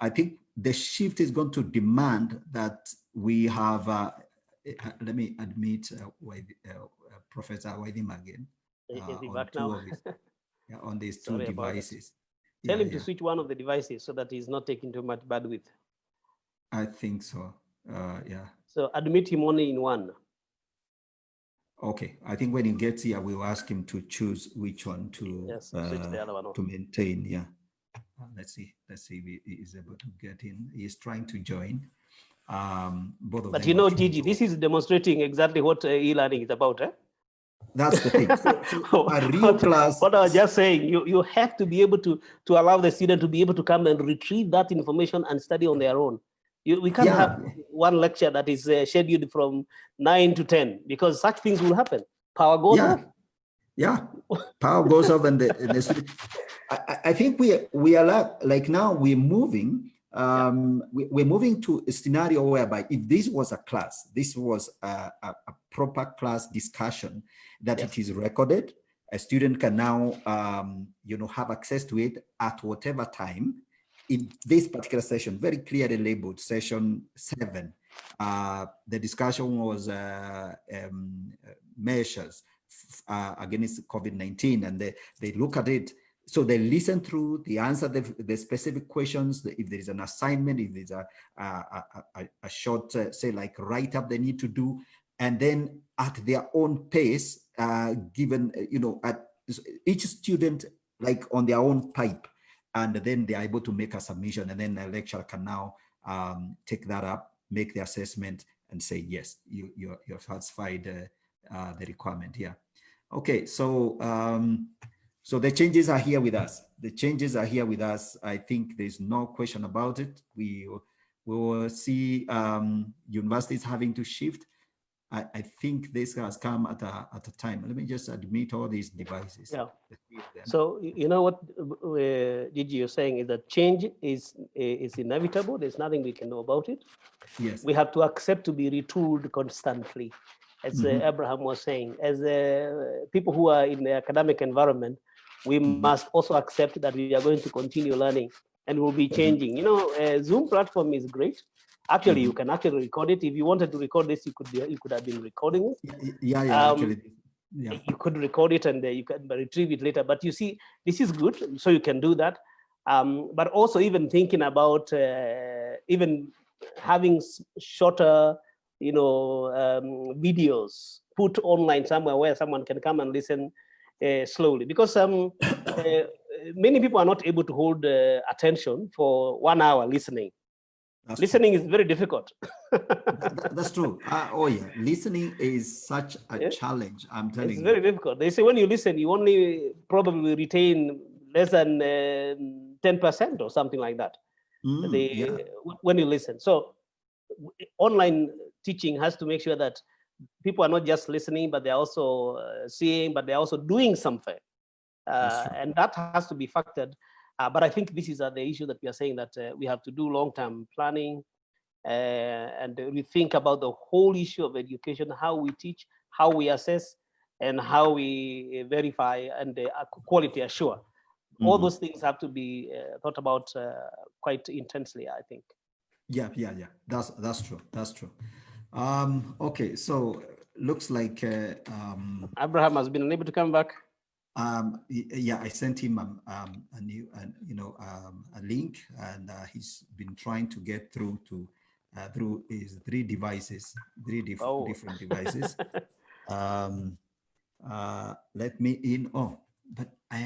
I think the shift is going to demand that we have let me admit Professor Waithima again on these two devices. Tell him to switch one of the devices so that he's not taking too much bandwidth. I think so. So admit him only in one. Okay, I think when he gets here, we'll ask him to choose which one to switch the other one off. To maintain. Yeah. Let's see if he is able to get in. He's trying to join. Both of but them Gigi, this is demonstrating exactly what e-learning is about. That's the thing. So a real class. What I was just saying, you have to be able to allow the student to be able to come and retrieve that information and study on their own. We can't have one lecture that is scheduled from 9 to 10 because such things will happen. Power goes off. Yeah, power goes off, and I think we are like now we're moving. We're moving to a scenario whereby if this was a class, this was a proper class discussion, that it is recorded. A student can now, have access to it at whatever time. In this particular session, very clearly labeled session 7, the discussion was measures against COVID-19, and they look at it. So they listen through, they answer the specific questions. If there is an assignment, if there's a short, say like write up they need to do, and then at their own pace, given, at each student like on their own pipe, and then they're able to make a submission, and then the lecturer can now take that up, make the assessment, and say, yes, you're satisfied the requirement here. Okay, so so the changes are here with us. The changes are here with us. I think there's no question about it. We will see universities having to shift. I think this has come at a time. Let me just admit all these devices. Yeah. So you know what Gigi, you're saying is that change is inevitable. There's nothing we can do about it. Yes. We have to accept to be retooled constantly, as Abraham was saying. As people who are in the academic environment, we must also accept that we are going to continue learning and we'll be changing. You know, Zoom platform is great. Actually, you can actually record it. If you wanted to record this, you could have been recording it. Yeah, actually. Yeah. You could record it and you can retrieve it later. But you see, this is good, so you can do that. But also even thinking about even having shorter, you know, videos put online somewhere where someone can come and listen slowly. Because many people are not able to hold attention for 1 hour listening. Listening is very difficult. That's true. Oh yeah, listening is such a challenge. I'm telling you. It's very difficult. They say when you listen, you only probably retain less than 10% or something like that. When you listen. So online teaching has to make sure that people are not just listening, but they're also seeing, but they're also doing something. And that has to be factored. But I think this is the issue that we are saying, that we have to do long-term planning and we think about the whole issue of education, how we teach, how we assess, and how we verify and quality assure. All those things have to be thought about quite intensely, I think. Yeah. That's true. That's true. Okay, so looks like Abraham has been unable to come back. Yeah, I sent him a new, a link, and he's been trying to get through to through his three different devices. Let me in. Oh, but I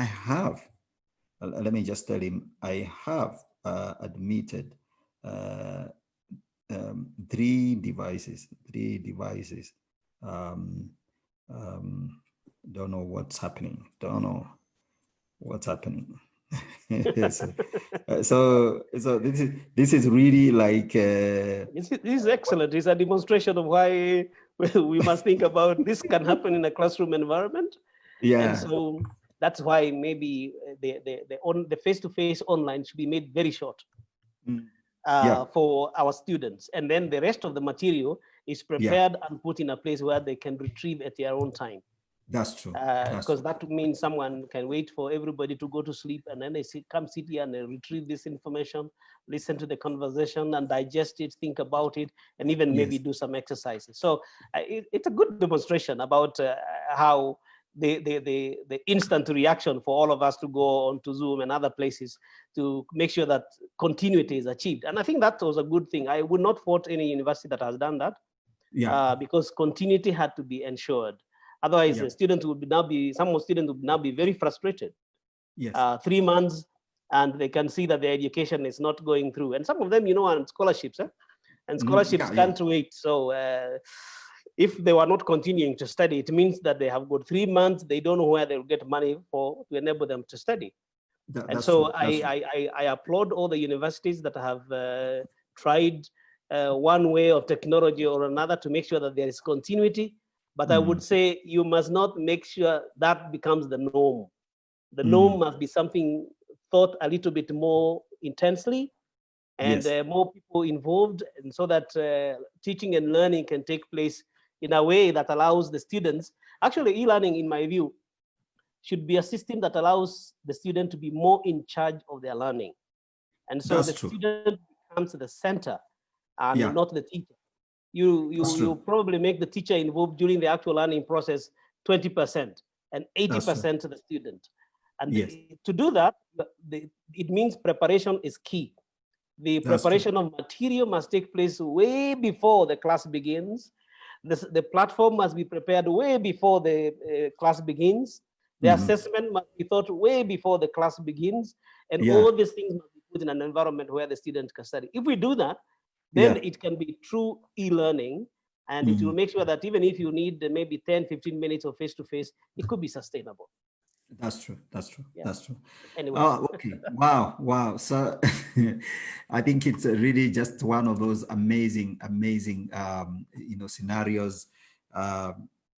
have. Let me just tell him I have admitted 3 devices. Don't know what's happening. So this is really like this is excellent. It's a demonstration of why we must think about this can happen in a classroom environment. Yeah. And so that's why maybe the face-to-face online should be made very short for our students, and then the rest of the material is prepared and put in a place where they can retrieve at their own time. That's true. Because that means someone can wait for everybody to go to sleep, and then they come sit here and they retrieve this information, listen to the conversation and digest it, think about it, and even maybe do some exercises. So it's a good demonstration about how the instant reaction for all of us to go onto Zoom and other places to make sure that continuity is achieved. And I think that was a good thing. I would not fault any university that has done that, because continuity had to be ensured. Otherwise, the students would now be, some students would now be very frustrated. 3 months, and they can see that their education is not going through. And some of them, are on scholarships, and scholarships can't wait. So if they were not continuing to study, it means that they have got 3 months. They don't know where they'll get money to enable them to study. And so I applaud all the universities that have tried one way of technology or another to make sure that there is continuity. But I would say you must not make sure that becomes the norm. The norm must be something thought a little bit more intensely and more people involved, and so that teaching and learning can take place in a way that allows the students. Actually, e-learning, in my view, should be a system that allows the student to be more in charge of their learning. And so the student becomes the center and not the teacher. You probably make the teacher involved during the actual learning process 20% and 80% to the student. And to do that, it means preparation is key. The preparation of material must take place way before the class begins. The platform must be prepared way before the class begins. The assessment must be thought way before the class begins. And all these things must be put in an environment where the student can study. If we do that, then it can be true e-learning, and it will make sure that even if you need maybe 10, 15 minutes of face-to-face, it could be sustainable. That's true. That's true. Yeah. That's true. Anyway. Oh, okay. Wow. Wow. So I think it's really just one of those amazing, amazing, scenarios.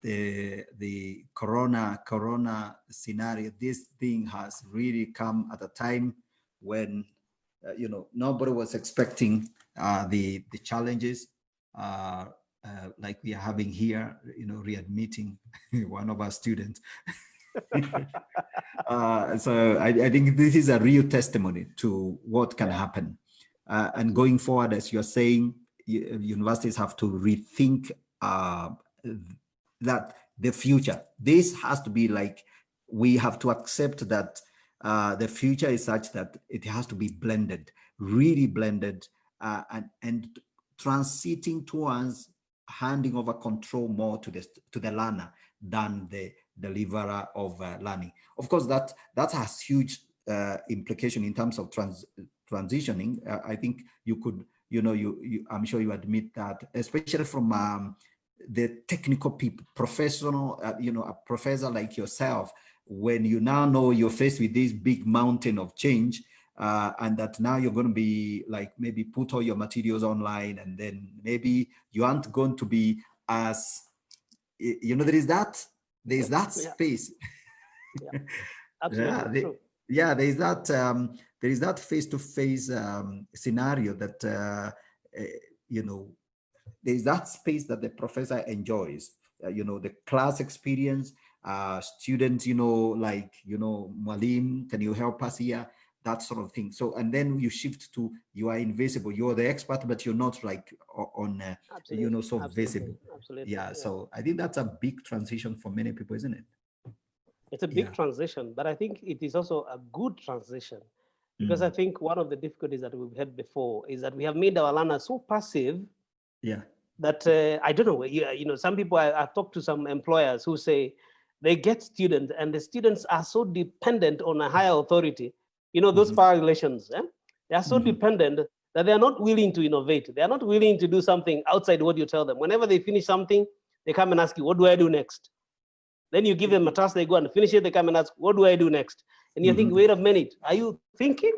The corona scenario, this thing has really come at a time when, nobody was expecting the challenges like we are having here, readmitting one of our students. So I think this is a real testimony to what can happen. And going forward, as you're saying, universities have to rethink that the future. This has to be like, we have to accept that the future is such that it has to be blended, really blended, and transiting towards handing over control more to the learner than the deliverer of learning. Of course, that has huge implication in terms of transitioning. I think you could, I'm sure you admit that, especially from the technical people, professional, a professor like yourself, when you now know you're faced with this big mountain of change, and that now you're going to be like, maybe put all your materials online, and then maybe you aren't going to be as, there is that space. Yeah, absolutely true. Yeah, there is that face-to-face scenario that there is that space that the professor enjoys. The class experience, students, Mwalim, can you help us here? That sort of thing. So, and then you shift to, you are invisible. You're the expert, but you're not like on, visible. Absolutely. Yeah. So I think that's a big transition for many people, isn't it? It's a big transition, but I think it is also a good transition, because I think one of the difficulties that we've had before is that we have made our learners so passive. Yeah. That I don't know. Some people, I've talked to some employers who say they get students, and the students are so dependent on a higher authority. Those power relations, they are so dependent that they are not willing to innovate. They are not willing to do something outside what you tell them. Whenever they finish something, they come and ask you, what do I do next? Then you give them a task, they go and finish it, they come and ask, what do I do next? And you think, wait a minute, are you thinking?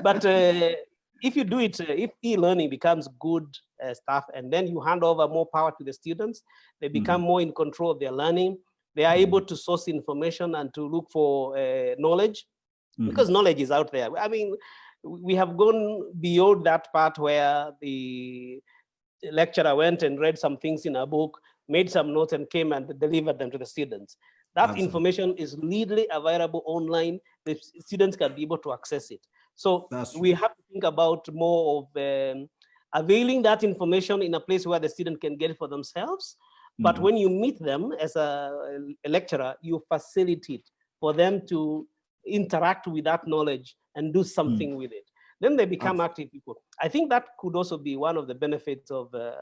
But if you do it, if e-learning becomes good stuff, and then you hand over more power to the students, they become more in control of their learning. They are able to source information and to look for knowledge, because knowledge is out there. I mean, we have gone beyond that part where the lecturer went and read some things in a book, made some notes, and came and delivered them to the students. That information is readily available online. The students can be able to access it. So we have to think about more of availing that information in a place where the student can get it for themselves. But when you meet them as a lecturer, you facilitate for them to interact with that knowledge and do something with it. Then they become active people. I think that could also be one of the benefits of the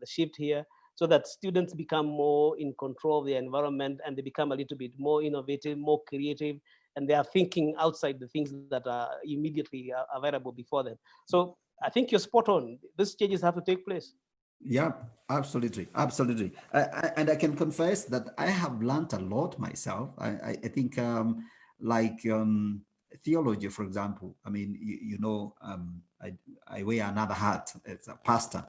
shift here, so that students become more in control of their environment, and they become a little bit more innovative, more creative, and they are thinking outside the things that are immediately available before them. So I think you're spot on. These changes have to take place. Yeah, absolutely. Absolutely. And I can confess that I have learned a lot myself. I think theology, for example, I mean, I wear another hat as a pastor.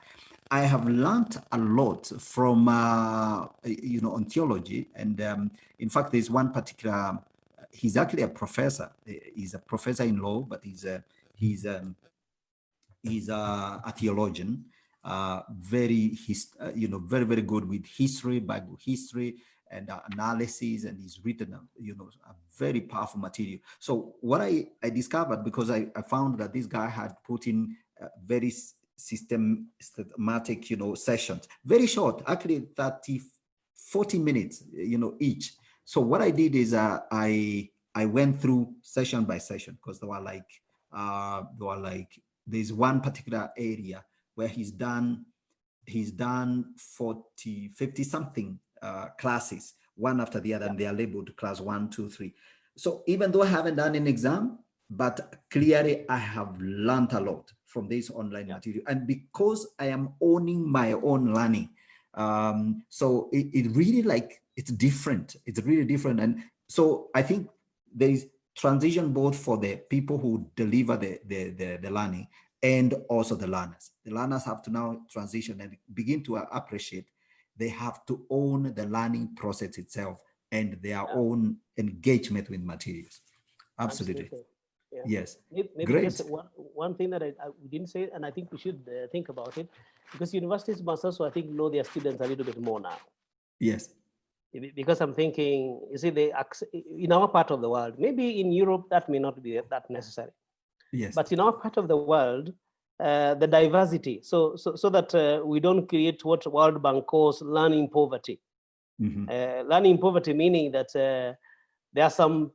I have learned a lot from, on theology. And in fact, there's one particular, he's actually a professor. He's a professor in law, but he's a theologian. Very, very good with history, Bible history, and analysis, and he's written a very powerful material. So what I discovered, because I found that this guy had put in very systematic sessions, very short, actually 40 minutes each. So what I did is I went through session by session, because there's one particular area where he's done 40, 50 something classes, one after the other, and they are labeled class 1, 2, 3. So even though I haven't done an exam, but clearly I have learned a lot from this online material. And because I am owning my own learning, so it really it's different. It's really different. And So I think there is transition both for the people who deliver the learning and also the learners. The learners have to now transition and begin to appreciate they have to own the learning process itself and their own engagement with materials. Absolutely. Yeah. Yes. Maybe Great. just one thing that I didn't say, and I think we should think about it, because universities must also, I think, know their students a little bit more now. Yes. Because I'm thinking, you see, in our part of the world, maybe in Europe, that may not be that necessary. Yes. But in our part of the world, the diversity, so that we don't create what World Bank calls learning poverty. Learning poverty meaning that there are some,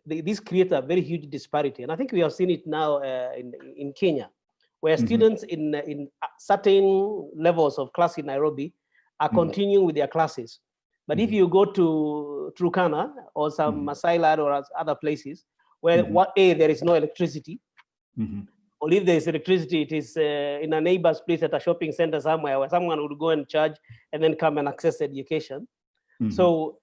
this creates a very huge disparity. And I think we have seen it now in Kenya, where students in certain levels of class in Nairobi are continuing with their classes. But if you go to Turkana or some Masai Lad or other places where there is no electricity, or if there is electricity, it is in a neighbor's place at a shopping center somewhere where someone would go and charge and then come and access education. So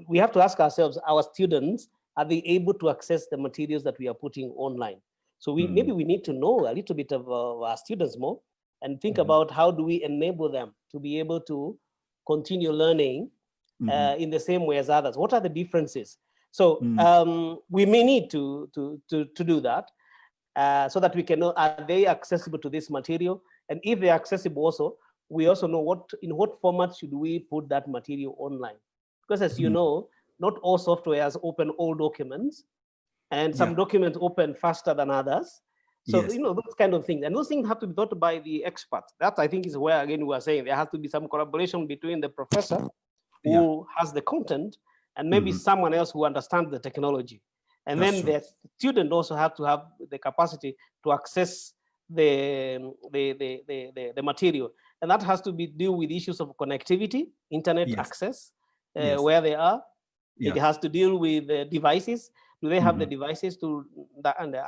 we have to ask ourselves, our students, are they able to access the materials that we are putting online? So maybe we need to know a little bit of our students more and think about how do we enable them to be able to continue learning in the same way as others. What are the differences? So we may need to do that so that we can know, are they accessible to this material? And if they're accessible also, we also know in what format should we put that material online? Because as you know, not all softwares open all documents, and some documents open faster than others. So, you know, those kind of things. And those things have to be thought by the experts. That, I think, is where, again, we are saying there has to be some collaboration between the professor who has the content and maybe someone else who understands the technology. And then the student also have to have the capacity to access the material. And that has to be deal with issues of connectivity, internet access, where they are. It has to deal with the devices. Do they have the devices to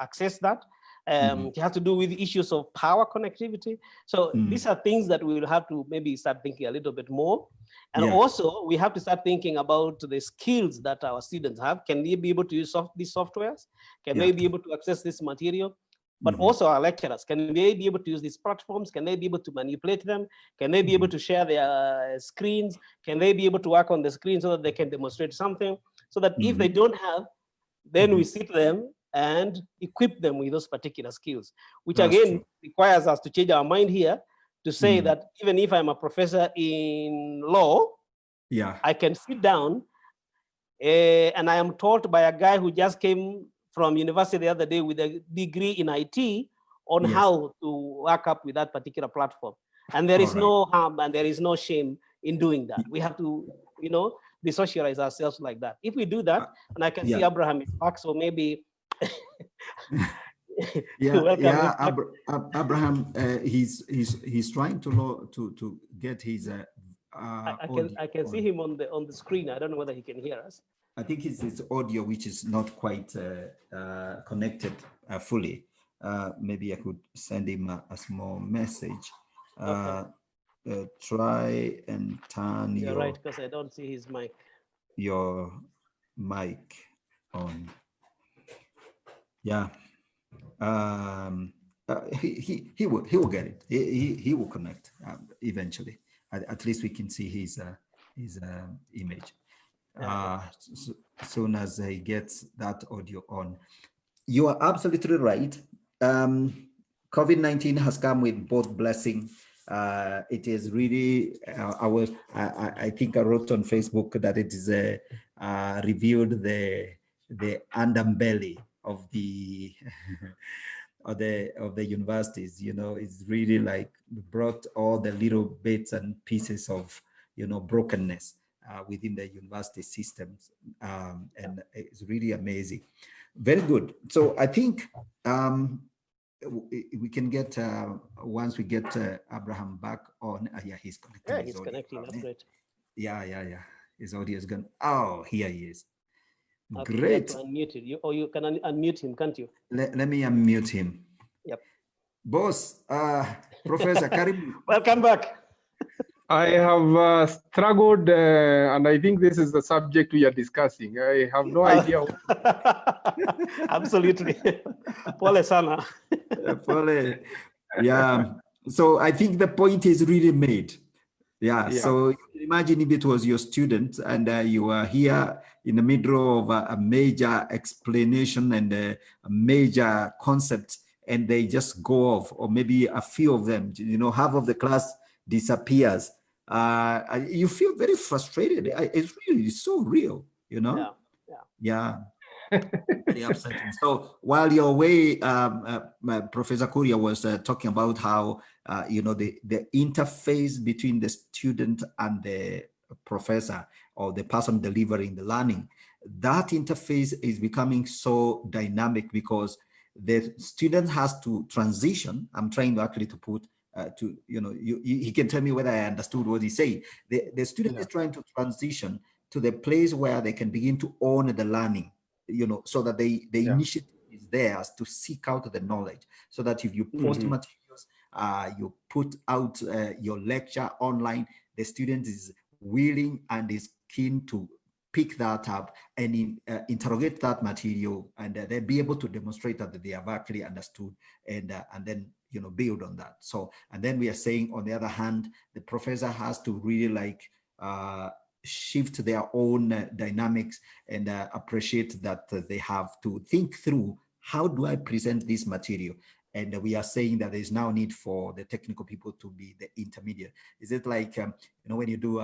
access that? It has to do with issues of power connectivity. So these are things that we will have to maybe start thinking a little bit more. And also, we have to start thinking about the skills that our students have. Can they be able to use these softwares? Can they be able to access this material? But also our lecturers, can they be able to use these platforms? Can they be able to manipulate them? Can they be able to share their screens? Can they be able to work on the screen so that they can demonstrate something? So that if they don't have, then we sit them and equip them with those particular skills, which again requires us to change our mind here to say that even if I'm a professor in law, I can sit down and I am taught by a guy who just came from university the other day with a degree in IT on how to work up with that particular platform. And there is no harm and there is no shame in doing that. We have to, you know, dissocialize ourselves like that. If we do that, and I can see Abraham is back, so maybe Abraham, he's trying to get his I can see him on the screen. I don't know whether he can hear us. I think it's his audio which is not quite connected fully. Maybe I could send him a small message. Try and turn You're right, because I don't see his mic. Your mic on. Yeah. He will get it. He will connect eventually. At least we can see his image. Soon as he gets that audio on. You are absolutely right. COVID-19 has come with both blessing. It is really, I think I wrote on Facebook that it is revealed the underbelly of the of the universities. You know, it's really like brought all the little bits and pieces of, you know, brokenness within the university systems, and it's really amazing. Very good. So I think we can get once we get Abraham back on. Yeah, he's connecting. Yeah, he's connecting. That's great. Yeah. His audio is gone. Oh, here he is. Okay, Great. you have to unmute it. You can unmute him, can't you? Let me unmute him. Yep. Boss, Professor Karim. Welcome back. I have struggled, and I think this is the subject we are discussing. I have no idea. Absolutely. Pole sana. Pole. Yeah. So I think the point is really made. Yeah. So imagine if it was your student and you are here in the middle of a major explanation and a major concept, and they just go off, or maybe a few of them, half of the class disappears. You feel very frustrated. It's really so real, Yeah. Very upsetting. So while you're away, Professor Kuria was talking about how the interface between the student and the professor or the person delivering the learning, that interface is becoming so dynamic because the student has to transition. I'm trying actually to put he can tell me whether I understood what he said. The student is trying to transition to the place where they can begin to own the learning, so that the initiative is theirs to seek out the knowledge, so that if you post materials, you put out your lecture online, the student is willing and is keen to pick that up and interrogate that material, and they'll be able to demonstrate that they have actually understood, and then build on that. So, and then we are saying, on the other hand, the professor has to really shift their own dynamics and appreciate that they have to think through, how do I present this material? And we are saying that there's now need for the technical people to be the intermediate. Is it like, when you do,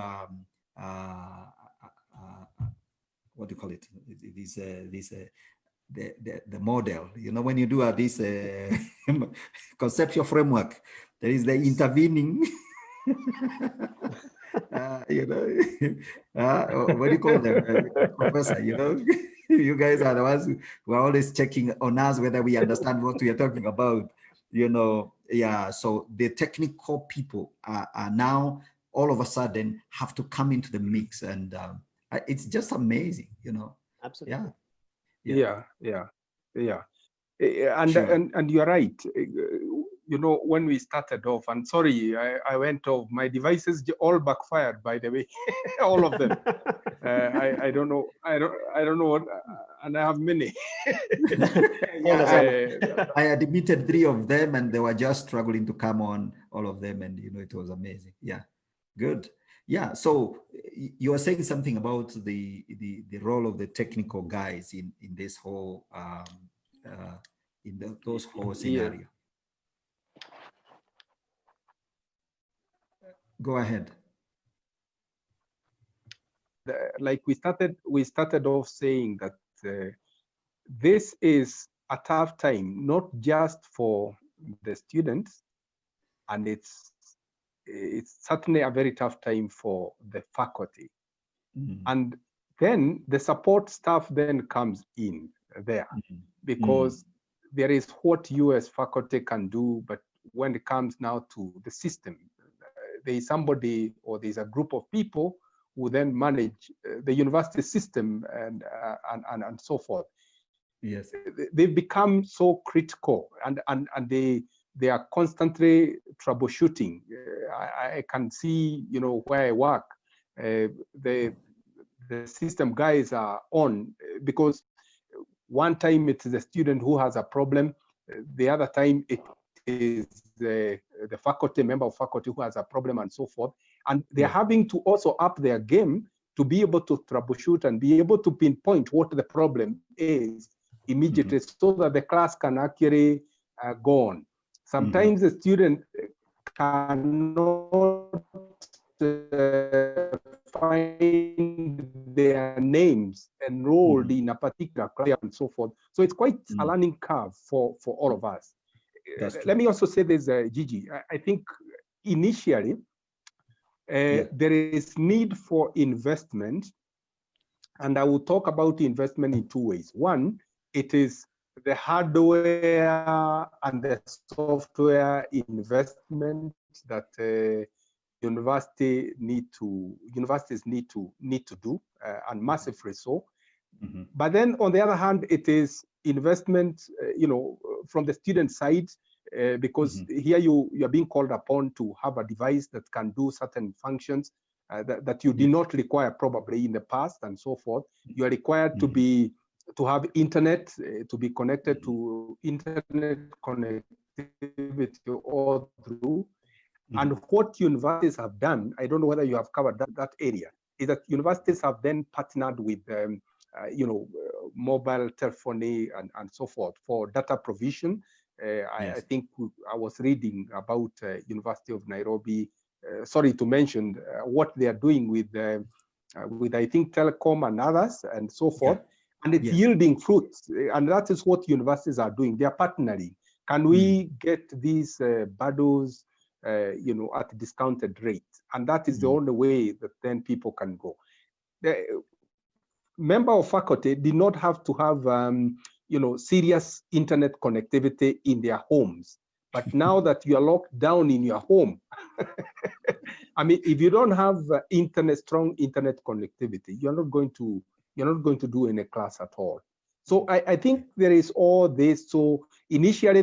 what do you call it? The model, when you do this conceptual framework, there is the intervening what do you call them, professor, you guys are the ones who are always checking on us whether we understand what we are talking about, so the technical people are now all of a sudden have to come into the mix, and it's just amazing, Absolutely. Yeah. And you're right. When we started off, and sorry, I went off. My devices all backfired, by the way, all of them. I don't know. I don't know what, and I have many. I admitted 3 of them, and they were just struggling to come on, all of them, and it was amazing. Yeah, good. Yeah. So you were saying something about the role of the technical guys in this whole those whole scenario. Go ahead. Like we started off saying that this is a tough time, not just for the students, and it's certainly a very tough time for the faculty. And then the support staff then comes in there, because there is what you as faculty can do, but when it comes now to the system, there is somebody, or there's a group of people who then manage the university system and so forth. Yes, they've become so critical, and they are constantly troubleshooting. I can see, where I work, the system guys are on, because one time it is a student who has a problem, the other time it is the faculty, member of faculty who has a problem, and so forth. And they're having to also up their game to be able to troubleshoot and be able to pinpoint what the problem is immediately, so that the class can actually go on. Sometimes the student cannot find their names enrolled in a particular class and so forth. So it's quite a learning curve for all of us. Let me also say this, Gigi. I think initially there is need for investment, and I will talk about investment in 2 ways. One, it is the hardware and the software investment that universities need to do, and massively so. But then on the other hand, it is investment, from the student side, because here you are being called upon to have a device that can do certain functions that you did not require probably in the past and so forth. You are required to have internet, to be connected to internet connectivity all through. And what universities have done, I don't know whether you have covered that area, is that universities have then partnered with mobile telephony and so forth for data provision. I think I was reading about University of Nairobi, sorry to mention what they are doing with I think telecom and others and so forth, and it's yielding fruits. And that is what universities are doing. They are partnering. Can we get these bundles, at discounted rate? And that is the only way that then people can go. The member of faculty did not have to have serious internet connectivity in their homes. But now that you are locked down in your home, I mean, if you don't have strong internet connectivity, you're not going to do any class at all. So I think there is all this. So initially,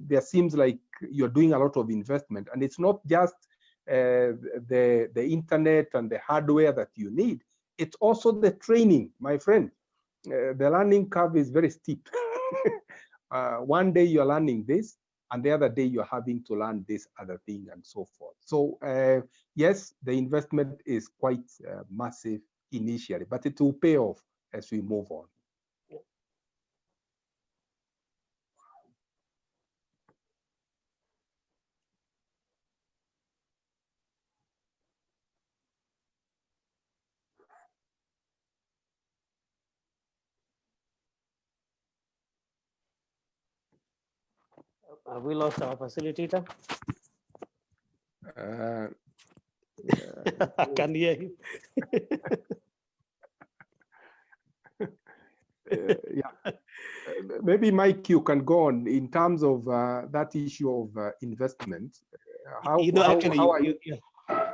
there seems like you're doing a lot of investment, and it's not just the internet and the hardware that you need. It's also the training, my friend. The learning curve is very steep. One day you're learning this, and the other day you're having to learn this other thing and so forth. So yes, the investment is quite massive initially, but it will pay off as we move on. Have we lost our facilitator? I can hear you. Maybe Mike, you can go on in terms of that issue of investment.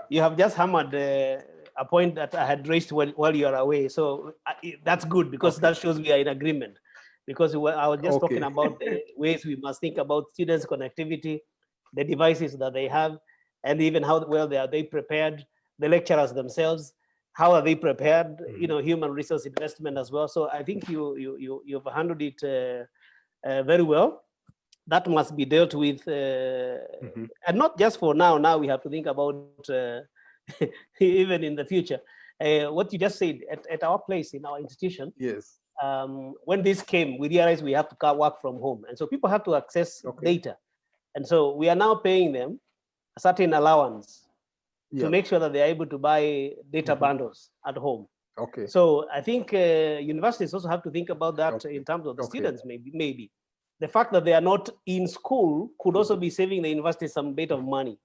You have just hammered a point that I had raised while you are away. So that's good, because that shows we are in agreement. Because I was just talking about the ways we must think about students' connectivity, the devices that they have, and even how well they prepared, the lecturers themselves, how are they prepared, human resource investment as well. So I think you've handled it very well. That must be dealt with, and not just for now. Now we have to think about even in the future. What you just said at our place in our institution. Yes. When this came, we realized we have to work from home. And so people have to access data. And so we are now paying them a certain allowance to make sure that they're able to buy data bundles at home. Okay. So I think universities also have to think about that in terms of the students, maybe. The fact that they are not in school could also be saving the university some bit of money.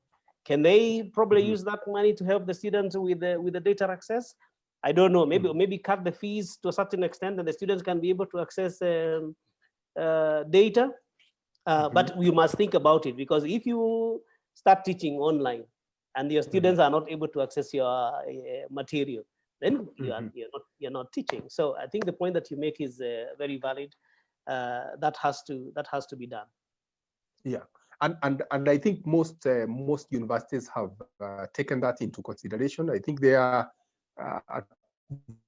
Can they probably use that money to help the students with the data access? I don't know, maybe cut the fees to a certain extent and the students can be able to access data. But we must think about it, because if you start teaching online and your students are not able to access your material, then you're not teaching. So I think the point that you make is very valid. That has to be done. Yeah, and I think most universities have taken that into consideration. I think they are at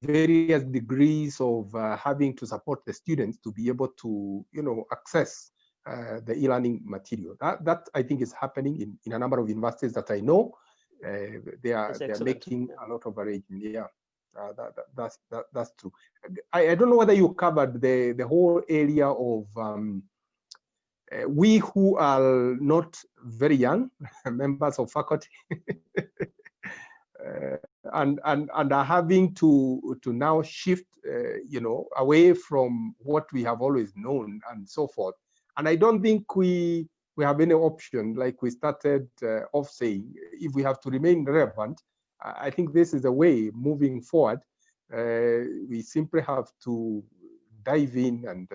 various degrees of having to support the students to be able to access the e-learning material. That I think is happening in a number of universities that I know. They are making a lot of arrangements. Yeah, that's true. I don't know whether you covered the whole area of we who are not very young members of faculty and are having to now shift away from what we have always known and so forth. And I don't think we have any option, like we started off saying. If we have to remain relevant, I think this is a way moving forward. We simply have to dive in and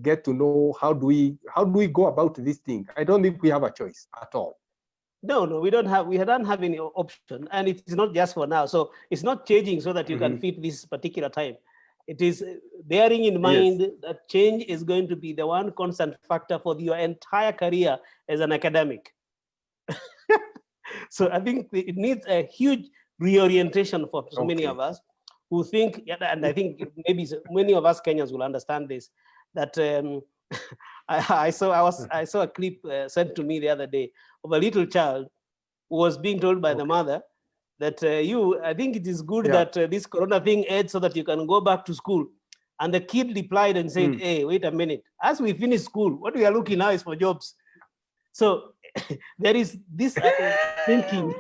get to know how do we go about this thing. I don't think we have a choice at all. No, we don't have any option, and it is not just for now. So it's not changing so that you can fit this particular time. It is bearing in mind that change is going to be the one constant factor for your entire career as an academic. So I think it needs a huge reorientation for so many of us who think, and I think maybe many of us Kenyans will understand this, that I saw a clip sent to me the other day of a little child who was being told by the mother that I think it is good that this corona thing ends so that you can go back to school. And the kid replied and said, hey, wait a minute, as we finish school, what we are looking now is for jobs. So there is this thinking.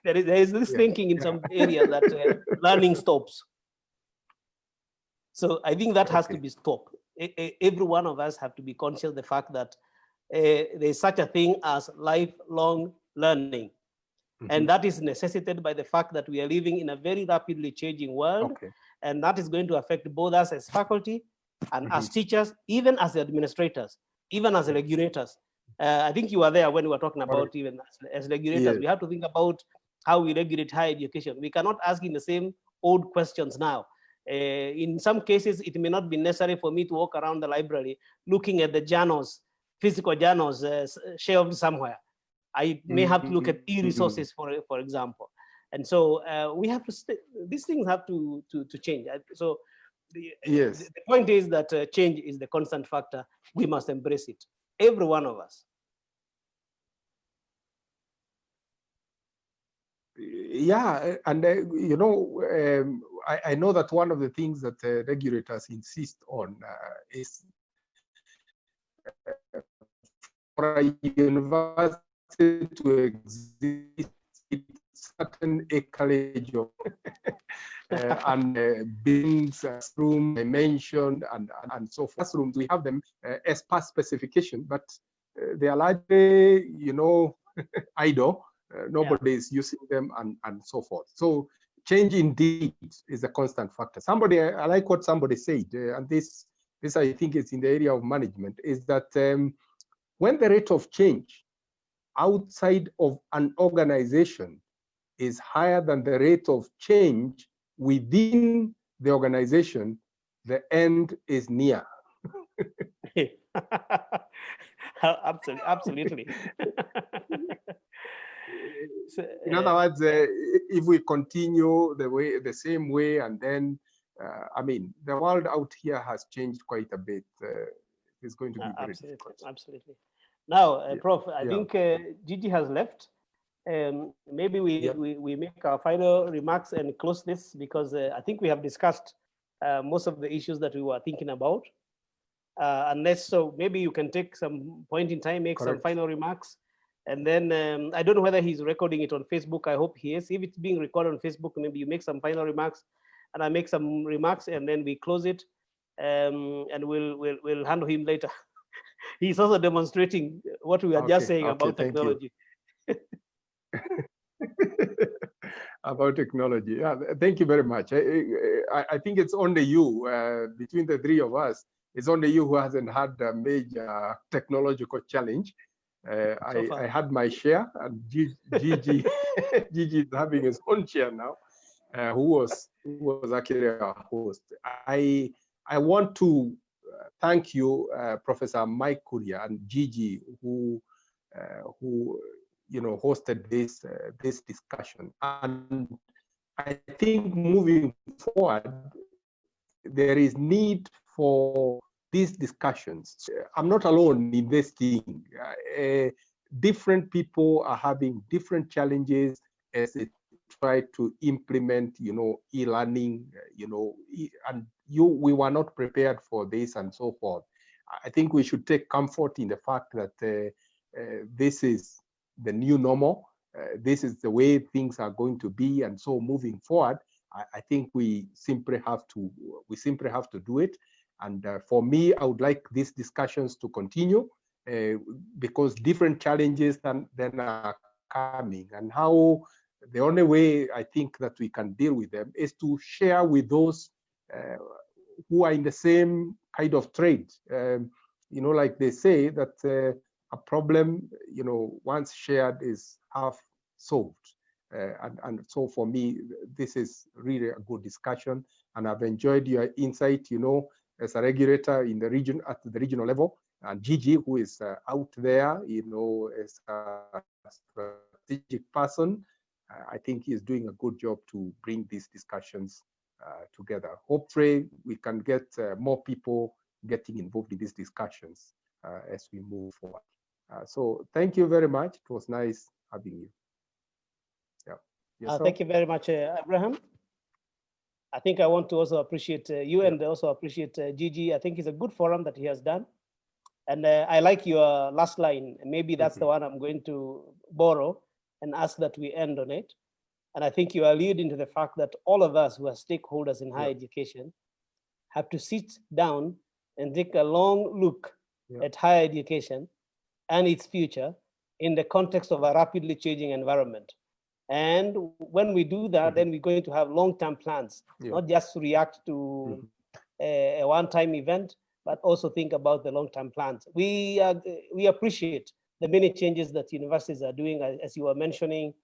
there is this thinking in some areas that learning stops. So I think that has to be stopped. Every one of us have to be conscious of the fact that there is such a thing as lifelong learning. And that is necessitated by the fact that we are living in a very rapidly changing world. And that is going to affect both us as faculty and as teachers, even as administrators, even as regulators. I think you were there when we were talking about even as regulators, we have to think about how we regulate higher education. We cannot ask in the same old questions now. In some cases, it may not be necessary for me to walk around the library looking at the journals, physical journals shelved somewhere. I may have to look at e-resources, for example. And so we have to, these things have to change. So the point is that change is the constant factor. We must embrace it, every one of us. Yeah, and you know, I know that one of the things that regulators insist on is for a university to exist, certain acreage of and buildings, room I mentioned, and so forth. Classrooms, we have them as per specification, but they are largely, you know, idle. Nobody is using them, and so forth. So change indeed is a constant factor. Somebody, I like what somebody said, and this I think is in the area of management, is that when the rate of change outside of an organization is higher than the rate of change within the organization, the end is near. Absolutely. In other words, if we continue the same way, and then, I mean, the world out here has changed quite a bit. It's going to be very difficult. Absolutely. Now, Prof, I think Gigi has left. Maybe we make our final remarks and close this, because I think we have discussed most of the issues that we were thinking about. Unless, so maybe you can take some point in time, make some final remarks. And then I don't know whether he's recording it on Facebook. I hope he is. If it's being recorded on Facebook, maybe you make some final remarks, and I make some remarks, and then we close it, and we'll handle him later. He's also demonstrating what we are just saying about technology. About technology. Yeah, thank you very much. I think it's only you, between the three of us, it's only you who hasn't had a major technological challenge. I had my share, and Gigi is having his own share now, who was actually our host. I want to thank you, Professor Mike Kuria and Gigi, who you know, hosted this discussion. And I think moving forward, there is need for these discussions. I'm not alone in this thing. Different people are having different challenges as they try to implement, you know, e-learning, you know, and we were not prepared for this and so forth. I think we should take comfort in the fact that this is the new normal. This is the way things are going to be, and so moving forward, I think we simply have to do it. And for me, I would like these discussions to continue because different challenges then are coming, and how the only way I think that we can deal with them is to share with those who are in the same kind of trade. You know, like they say that a problem, you know, once shared is half solved. And so for me, this is really a good discussion, and I've enjoyed your insight, as a regulator in the region at the regional level, and Gigi, who is out there, as a strategic person. I think he's doing a good job to bring these discussions together. Hopefully, we can get more people getting involved in these discussions as we move forward. So thank you very much. It was nice having you. Thank you very much, Abraham. I think I want to also appreciate you and also appreciate Gigi. I think it's a good forum that he has done. And I like your last line. Maybe that's the one I'm going to borrow and ask that we end on it. And I think you are alluding to the fact that all of us who are stakeholders in higher education have to sit down and take a long look at higher education and its future in the context of a rapidly changing environment. And when we do that, then we're going to have long-term plans, not just react to a one-time event, but also think about the long-term plans. We appreciate the many changes that universities are doing, as you were mentioning.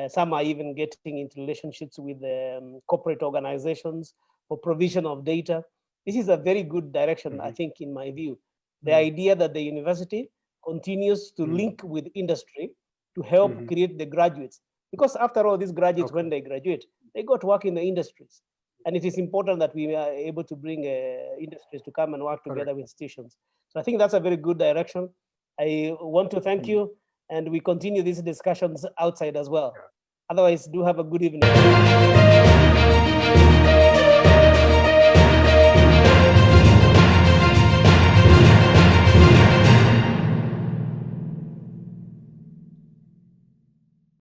Some are even getting into relationships with corporate organizations for provision of data. This is a very good direction, I think, in my view. The idea that the university continues to link with industry to help create the graduates. Because after all, these graduates, when they graduate, they go to work in the industries. And it is important that we are able to bring industries to come and work together with institutions. So I think that's a very good direction. I want to thank you, and we continue these discussions outside as well. Otherwise, do have a good evening.